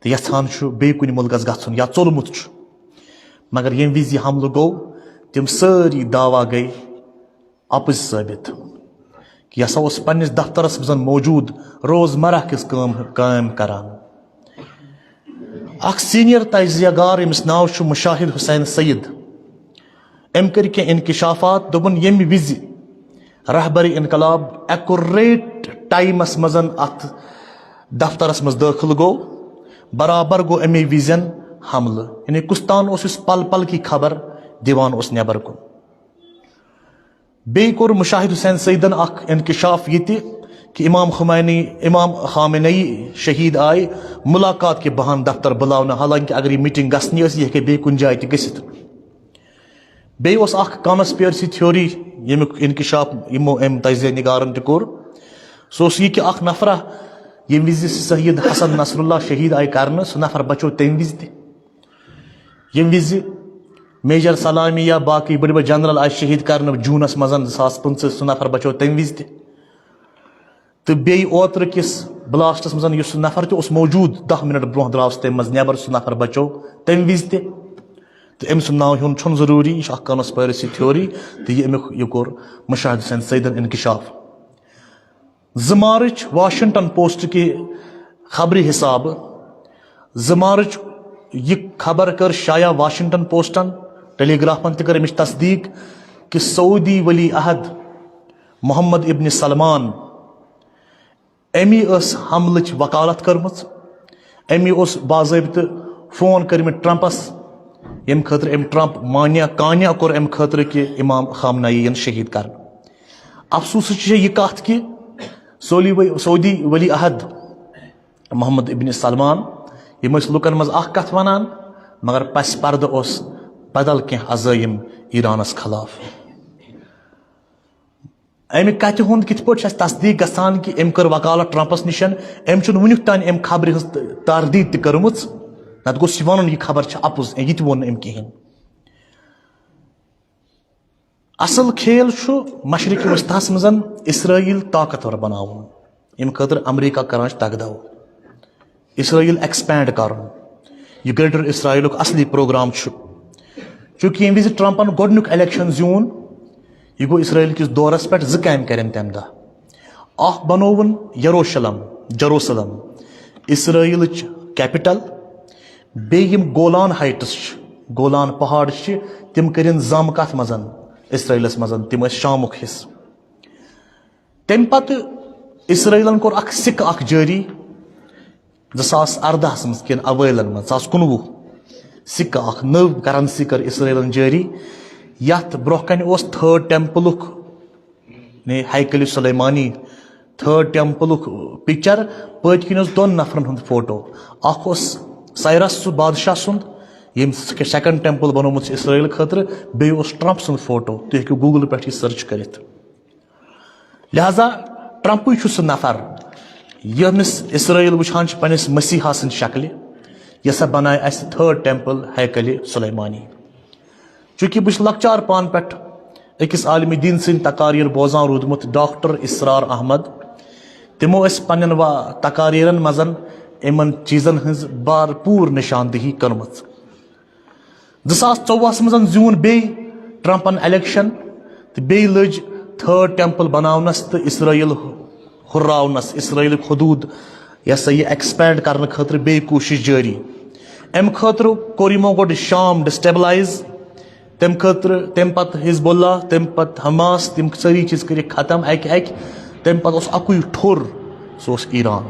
تو یھان بی کن ملکس گھن یا ژولمت مگر یم وز یہ حملہ گو تم ساری دعویٰ گئی اپز ثابت کہ یہ ہسا پنس دفترس مز موجود روزمرہ کس کام کران. اخ سینئر تجزیہ گار یمس ناو مشاہد حسین سید ام کر کی انکشافات دپن یم وز رہبر انقلاب ایکوریٹ ٹائمس مز ات دفترس مز داخل گو برابر گو امی وزن حملہ یعنی کستان اس پل پل کی خبر دیوان اس نبر کن. بی کور مشاہد حسین سیدن اخ انکشاف یہ کہ امام خامنئی شہید آئے ملاقات کے بہان دفتر بلاؤنا حالانکہ اگر یہ میٹنگ گھنی یہ ہیکے بی کن جائے تہ گھت. بی اس اخ کانسپیرسی تھیوری یمیک انکشاف یمو ام تجزیہ نگارن تہ کور سو یہ کہ اخ نفرہ یم وز سید حسن نصر اللہ شہید آئی کرنے سہ نفر بچو تم وز تہ یم وز میجر سلامی یا باقی بڑ بڑ جنرل آئی شہید کرنے جونس مز 2015 سہ نفر بچو تم وز تہ تو بی اوتر کس بلاسٹس مز اس نفر تہ موجود 10 منٹ برہ دراس تم مز نبر سہ نفر بچو تم وز تہ تو ام سند ناو ہن چھن ضروری یہ کانسپیرسی تھیوری تو یہ کور مشاہد حسین سیدن انکشاف. 2 مارچ واشنگٹن پوسٹ کی خبری حساب 2 مارچ یہ خبر کر شائع واشنگٹن پوسٹن ٹیلی گرافن تہ کر امچ تصدیق کہ سعودی ولی عہد محمد ابن سلمان امی اس حملچ وکالت کرمچ امی اس باضابطہ فون کرمت ٹرمپس یم خاطر ام ٹرمپ مانیا کانیا کور ام خاطر کہ امام خامنہ شہید کر. افسوس یہ کت کہ سعودی ولی عہد محمد ابن سلمان یم لکن مز اخ کت ونان مگر پس پردہ اس بدل کی عزائم ایرانس خلاف. امہ کتہ ہند کت پہ تصدیق گژھان کہ ام کر وکالت ٹرمپس نشن ام ونیک تان ام خبر ہز تردید تہ کرمژ نت گوس یہ ون یہ خبر اپز یہ تہ وون ام کہین. اصل کھیل مشرق وسطیٰ مز اسرائیل طاقتور بناون ام خاطر امریکہ کران تگدو اسرائیل ایکسپینڈ کرن یہ گریٹر اسرائیل اصلی پروگرام چونکہ یم وز ٹرمپن گۄڈنیُک الیکشن زیون یہ گو اسرائیل کس دورس پہ 2 کامہ کرن تمہ دہ. اخ بنوون جروسلم اسرائیل کیپٹل بیم گولان ہائٹس گولان پہاڑ تم کرن زم کت مز اسرائیلس مز تم شامک حصہ. تم پتہ اسرائیلن کور اخ سک اخ جاری 2014 مز کن اوائلن مز 2019 سک اخ نو کرنسی کر اسرائیلن جاری یت برہ کن 3rd ٹیمپلک ہیکل سلیمانی 3rd ٹیمپلک پکچر پت کن 2 نفرن ہند فوٹو اخ سائرس بادشاہ سند یم سیکنڈ ٹیمپل بنومت اسرائیل خاطر بیٚیہِ اوس ٹرمپ سُنٛد فوٹو تُہۍ ہیٚکِو گوٗگل پٮ۪ٹھ یہِ سٔرٕچ کٔرِتھ لہذا ٹرمپٕے چھُ سُہ نفر ییٚمِس اسرائیل وٕچھان چھِ پنٛنِس مسیحا سٕنٛدِ شکلہِ یہِ ہسا بنایہِ اَسہِ تھٲرڈ ٹیمپل ہیکلہِ سلیمانی چوٗنٛکہِ بہٕ چھُس لۄکچار پانہٕ پٮ۪ٹھ أکِس عالمِ دیٖن سٕنٛدۍ تقاریٖر بوزان روٗدمُت ڈاکٹر اسرار احمد تِمو ٲسۍ پنٛنٮ۪ن تقاریٖرن منٛز یِمن چیٖزن ہٕنٛز بھرپوٗر نِشاندہی کٔرمٕژ 2024 منٛز زیوٗن بیٚیہِ ٹرمپن الیکشن تہٕ بیٚیہِ لٔج تھٲرڈ ٹیمپل بناونس تہٕ اسرائیل ہُرراونس اسرائیلُک حدوٗد یہِ ہسا یہِ ایکسپینڈ کرنہٕ خٲطرٕ بیٚیہِ کوٗشش جٲری امہِ خٲطرٕ کوٚر یِمو گۄڈٕ شام ڈسٹیبلایز تمہِ خٲطرٕ تمہِ پتہٕ حزب اللہ تمہِ پتہٕ حماس تِم سٲری چیٖز کٔرِکھ ختم اکہِ اکہِ تمہِ پتہٕ اوس اکُے ٹھوٚر سُہ اوس ایران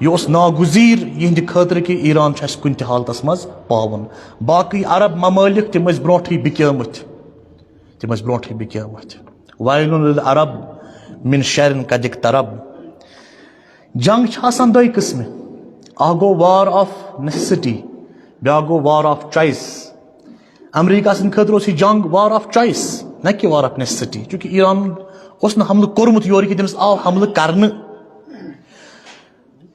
یہِ اوس ناگُزیٖر یِہنٛدِ خٲطرٕ کہِ ایران چھُ اَسہِ کُنہِ تہِ حالتس منٛز پاوُن باقٕے عرب ممٲلِک تِم ٲسۍ برونٛٹھٕے بِکیٲمٕتۍ وایلُن لِلعرب مِن شرٍ قد اقترب جنگ چھِ آسان دۄیہِ قٕسمہِ اکھ گوٚو وار آف نیسیسٹی بیاکھ گوٚو وار آف چویس امریکہ سٕنٛدِ خٲطرٕ اوس یہِ جنگ وار آف چویس نہ کہِ وار آف نیسیسٹی چوٗنٛکہِ ایران اوس نہٕ حملہٕ کوٚرمُت یورٕ کہِ تٔمِس آو حملہٕ کرنہٕ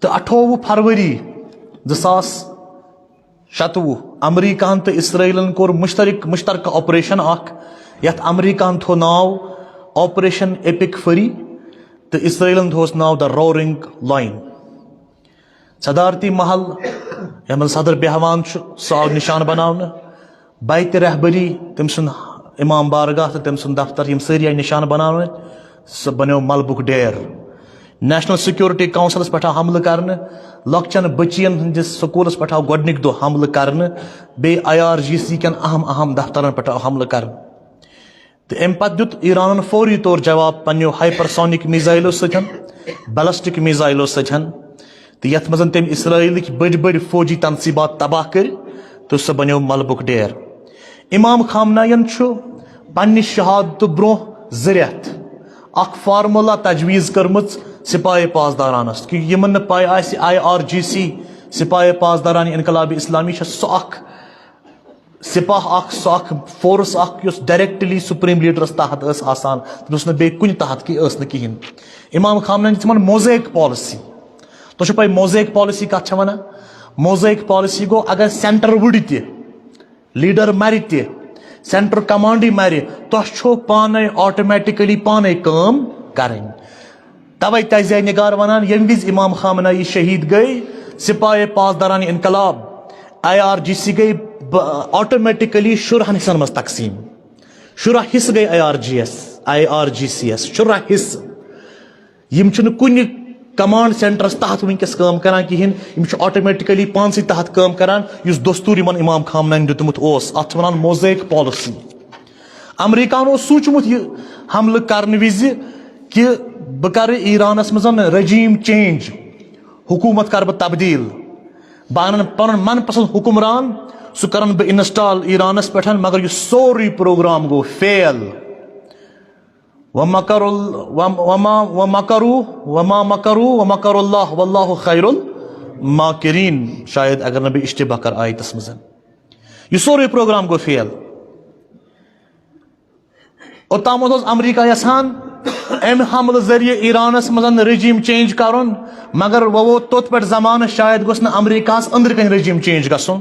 تہٕ 28 فروری 2027 امریکہن تہٕ اسرائیلن کوٚر مشترکہٕ آپریشن اکھ یتھ امریکہن تھوٚو ناو آپریشن ایپک فری تہٕ اسرائیلن تھووُس ناو دَ رورنگ لایِن صدارتی محل یتھ منٛز صدر بیہوان چھُ سُہ آو نِشانہٕ بناونہٕ بیتِ رہبری تٔمۍ سُنٛد امام بارگاہ تہٕ تٔمۍ سُنٛد دفتر یِم سٲری آیہِ نِشانہٕ بناونہٕ سُہ بنیو ملبُک ڈیر نیشنل سیکورٹی کونسلس پٮ۪ٹھ آو حملہٕ کرنہٕ لۄکچن بٔچین ہٕنٛدِس سکوٗلس پٮ۪ٹھ آو گۄڈنِکۍ دۄہ حملہٕ کرنہٕ بیٚیہِ IRGC کٮ۪ن اہم دفترن پٮ۪ٹھ آو حملہٕ کرنہٕ تہٕ امہِ پتہٕ دیُت ایرانن فوری طور جواب پننیو ہایپرسونک میزایلو سۭتۍ بیلسٹک میزایلو سۭتۍ تہٕ یتھ منٛز تٔمۍ اسرائیلٕکۍ بٔڑۍ فوجی تنصیبات تباہ کٔرۍ تہٕ سُہ بنیو ملبُک ڈیر امام خامناین چھُ پننہِ شہادتہٕ برونٛہہ 2 رٮ۪تھ اکھ فارمولا تجویٖز کٔرمٕژ سپاہی پاسدارانس کہِ یِمن نہٕ پاے آسہِ IRGC سپاہی پاسدارانہِ انقلابِ اسلامی چھےٚ سُہ اکھ سپاہ اکھ سُہ اکھ فورس اکھ یۄس ڈایریکٹلی سپریٖم لیٖڈرس تحت ٲس آسان تٔمۍ اوس نہٕ بیٚیہِ کُنہِ تحت ٲس نہٕ کِہینۍ امام خامناین دِژ تِمن موزیک پالسی تۄہہِ چھو پاے موزیک پالسی کتھ چھےٚ ونان موزیک پالسی گوٚو اگر سینٹر وُڈِ تہِ لیٖڈر مرِ تہِ سینٹر کمانڈٕے مرِ تۄہہِ چھو پانے آٹومیٹکلی پانے کٲم کرٕنۍ توے تجزیہ نگار ونان ییٚمہِ وِزِ امام خامنایی شہیٖد گٔے سپاہی پاسدارانہِ انقلاب IRGC گٔے آٹومیٹکلی 10 حصن منٛز تقسیٖم 10 حصہٕ گٔے IRGC یس 10 حصہٕ یِم چھِنہٕ کُنہِ کمانڈ سینٹرس تحت ونکیٚس کٲم کران کِہینۍ یِم چھِ آٹومیٹکلی پانسٕے تحت کٲم کران یُس دستوٗر یِمن امام خامناین دیُتمُت اوس اتھ چھِ ونان موزیک پالسی امریکہن اوس سوٗنٛچمُت یہِ حملہٕ کرنہٕ وِزِ کہِ بہٕ کرٕ ایرانس منٛز رجیٖم چینج حکوٗمت کرٕ بہٕ تبدیٖل بہٕ انن پنُن من پسنٛد حُکمران سُہ کرن بہٕ انسٹال ایرانس پٮ۪ٹھ مگر یہِ سورُے پروگرام گوٚو فیل وما مکروا اللہ واللہ خیر الماکرین شاید اگر نہٕ بہٕ اشتباہ کرٕ آیتس منٛز یہِ سورُے پروگرام گوٚو فیل اوٚتامتھ اوس امریکہ یژھان امہِ حملہٕ ذٔریعہٕ ایرانس منٛز رجیٖم چینج کرُن مگر وۄنۍ ووت توٚت پٮ۪ٹھ زمانہٕ شاید گوٚژھ نہٕ امریکہس أنٛدرٕ کَنۍ رجیٖم چینج گژھُن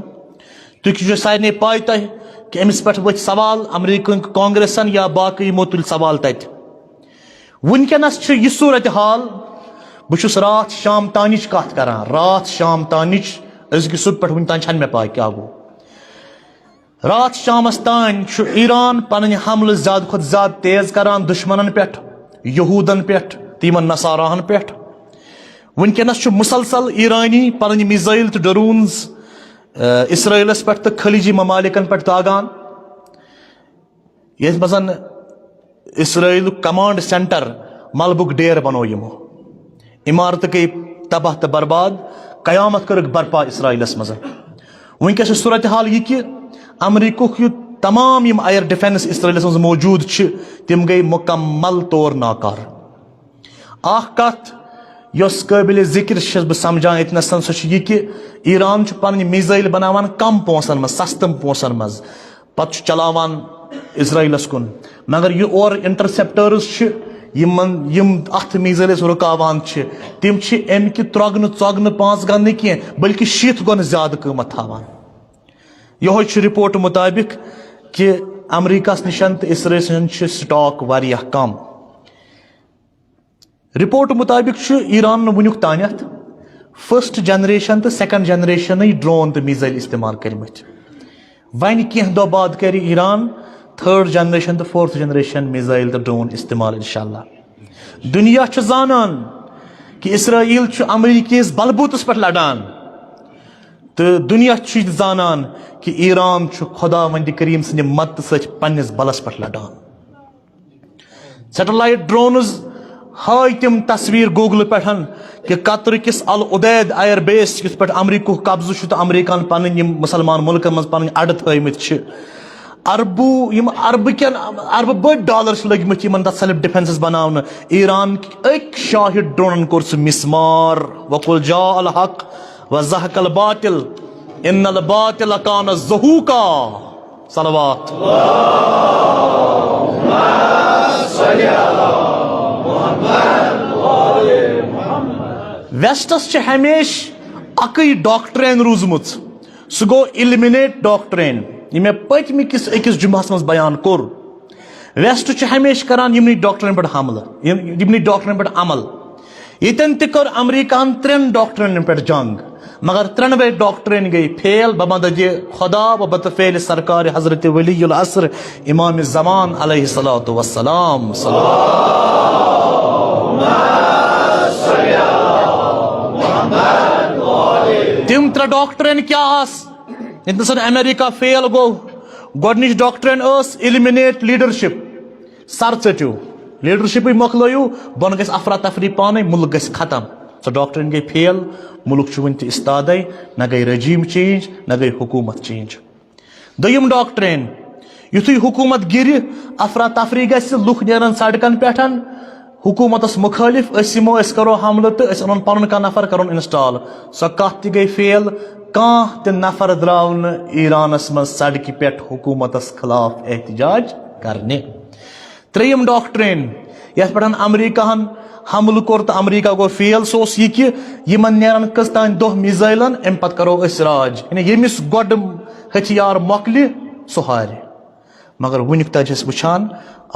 تُہۍ چھُو سارنٕے پاے تۄہہِ کہِ أمِس پٮ۪ٹھ ؤتھۍ سوال امریکہٕکۍ کانگریسن یا باقٕے یِمو تُلۍ سوال تتہِ وُنکیٚنس چھُ یہِ صوٗرت حال بہٕ چھُس راتھ شام تانِچ کتھ کران راتھ شام تانِچ أزکہِ صبح پٮ۪ٹھ وُنیُک تام چھنہٕ مےٚ پاے کیاہ گوٚو راتھ شامس تانۍ چھُ ایران پنٕنۍ حملہٕ زیادٕ کھۄتہٕ زیادٕ تیز کران دُشمنن پٮ۪ٹھ یہوٗدن پٮ۪ٹھ تہٕ یِمن نصاراہن پٮ۪ٹھ وُنکیٚنس چھُ مُسلسل ایرانی پنٕنۍ میزایل تہٕ ڈرونز اسرائیلس پٮ۪ٹھ تہٕ خلیجی ممالکن پٮ۪ٹھ داگان یتھ منٛز اسرائیلُک کمانڈ سینٹر ملبُک ڈیر بنوو یِمو عمارتہٕ گٔے تباہ تہٕ برباد قیامت کٔرٕکھ برپا اسرائیلس منٛز وُنکیٚس چھِ صوٗرت حال یہِ کہِ امریکہُک یہِ تمام یِم ایر ڈِفینس اسرائیلس منٛز موجوٗد چھِ تِم گٔے مُکمل طور ناکار اکھ کتھ یس قابل ذکر چھس بہ سمجھان اتنسن سہ یہ کہ ایران پن میزائل بناوان کم پونسن مز سستم پونسن مز پتہ چلاوان اسرائیلس کن مگر یہ اور انٹرسیپٹرز یم ات میزائلس رکاوان تم امکہ ترگن ژۄگنہٕ پانژھ گن کی بلکہ 60 گن زیادہ قیمت تھاوان یہ رپورٹ مطابق کہ امریکہ نشن تو اسرائیل سٹاک واریاہ کم رپورٹ مطابق ایران ونیک تانیت فرسٹ جنریشن تو سیکنڈ جنریشن ڈرون تو میزائل استعمال کرمت ون کی دہ بعد کر ایران تھرڈ جنریشن تو فورتھ جنریشن میزائل تو ڈرون استعمال انشاءاللہ دنیا زانان کہ اسرائیل امریکیس بلبوتس پہ لڑان تو دنیا زانان کہ ایران خدا وند کریم سند مدد ست پنس بلس پہ لڑان سیٹلائٹ ڈرونز ہائی تم تصویر گوگل پہ کہ قطر کس العدید ایئر بیس کس پہ امریکہ قبضہ تو امریکہ پن مسلمان ملکن مز پن اڈ تھمت ارب بڑ ڈالر لگمت تک سیلف ڈیفینسز بناؤن ایران اک شاہد ڈرونن کور سہ مسمار وقل جاء الحق وزهق الباطل ان الباطل کان زہوقا صلوات ویسٹس ہمیش اکی ڈاکٹرین روزمت سہ گو ایلمنیٹ ڈاکٹرین یہ میں پتم اکس جمعس مز بیان کور ویسٹ ہمیشہ کران یمنی ڈاکٹرن پہ حملہ یمنی ڈاکٹرن پہ عمل یتن تہ کر امریکہن 3 ڈاکٹرن پہ جنگ مگر 3 ڈاکٹرن گئی فیل بمدد خدا و بطفیل سرکار حضرت ولی العصر امام زمان علیہ الصلوۃ والسلام تم 3 ڈاکٹرن کیا یتنس امریکہ فیل گو گۄڈنِچ ڈاکٹرن ایلمنیٹ لیڈرشپ سر ژٹو لیڈرشپ مۄکلٲیِو بۄن گژھِ افراتفری پانے ملک گژھِ ختم سۄ ڈاکٹرن گئی فیل ملک چھُ وُنہِ تہِ استادے نہ گئی رجیم چینج نہ گئی حکومت چینج دوٚیِم ڈاکٹرین یُتھُے حکومت گِرِ افراتفری گژھِ لُکھ نیرن سڑکن پٮ۪ٹھ حکومتس مخٲلف أسۍ کرو حملہٕ تہٕ أسۍ اَنون پنُن کانٛہہ نفر کرون انسٹال سۄ کتھ تہِ گئی فیل کانٛہہ تہِ نفر درٛاو نہٕ ایرانس منٛز سڑکہِ پٮ۪ٹھ حکومتس خلاف احتجاج کرنہِ ترٛیٚیِم ڈاکٹرین یتھ پٮ۪ٹھ امریکہن حملہٕ کوٚر تہٕ امریکہ گوٚو فیل سُہ اوس یہِ کہِ یِمن نیرن کٔژ تانۍ دۄہ میزایلن امہِ پتہٕ کرو أسۍ راج یعنی ییٚمِس گۄڈٕ ہتھیار مۄکلہِ سُہ ہارِ مگر وُنیُک تانۍ چھِ أسۍ وٕچھان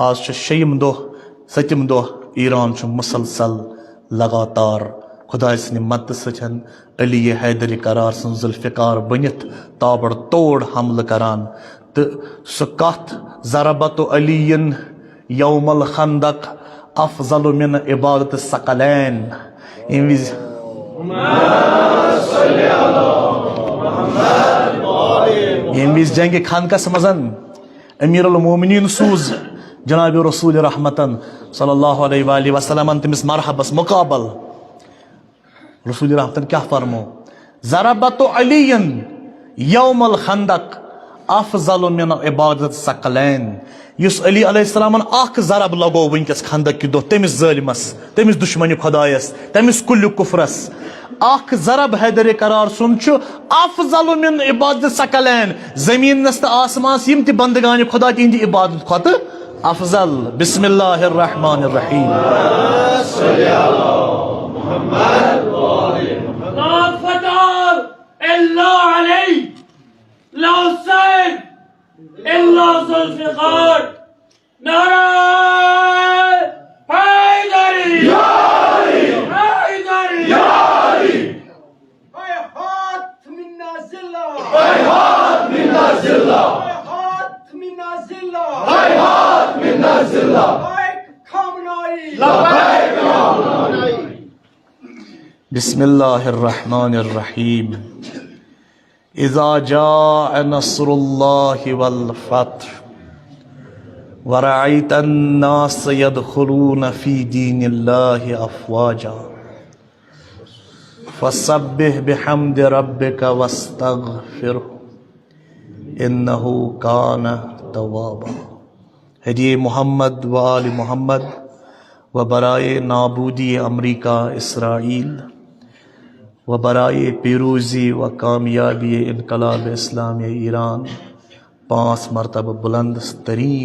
آز چھُ 6یِم دۄہ 7یِم دۄہ ایران چھُ مسلسل لگاتار خداے سٕنٛدِ مدتہٕ سۭتۍ علی حیدر قرار سٕنٛز ذوالفقار بٔنِتھ تابڑ توڑ حملہٕ کران تہٕ سۄ کتھ ضربت علی یوم الخندق افضل من عبادت الثقلین ییٚمہِ وِزِ جنگِ خندقس منٛز امیر المومنین سوز جناب رسول رحمتن صلی اللہ علیہ وآلہ وسلم تمس مرحبس مقابل رسول رحمتن کیا فرمو ضربت علی یوم الخندق افضل من عبادت ثقلین یس علی علیہ السلام اخ ضرب لگو ونکس خندق کی دو تمس ظالمس تمس دشمن خدایس تمس کل کفرس اخ ضرب حیدر قرار سن افضل من عبادت ثقلین زمین نست آسمان یم تی بندگان خدا تہندی عبادت کھت افضل بسم اللہ الرحمن الرحیم صلی اللہ محمد لا فتح الا علی لا حسین الا ذوالفقار نعرہ حیدری یا علی حیدری یا علی ہاتھ منا ذلہ ہاتھ منا ذلہ ہاتھ منا ذلہ ہاتھ منا ذلہ بسم اللہ الرحمن الرحیم اذا جاء نصر اللہ والفتح ورأيت الناس يدخلون في دين الله افواجا فسبح بحمد ربك واستغفره انه كان توابا ہدی محمد و آل محمد و برائے نابودی امریکہ اسرائیل و برائے پیروزی و کامیابی انقلاب اسلامی ایران 5 مرتبہ بلند ترین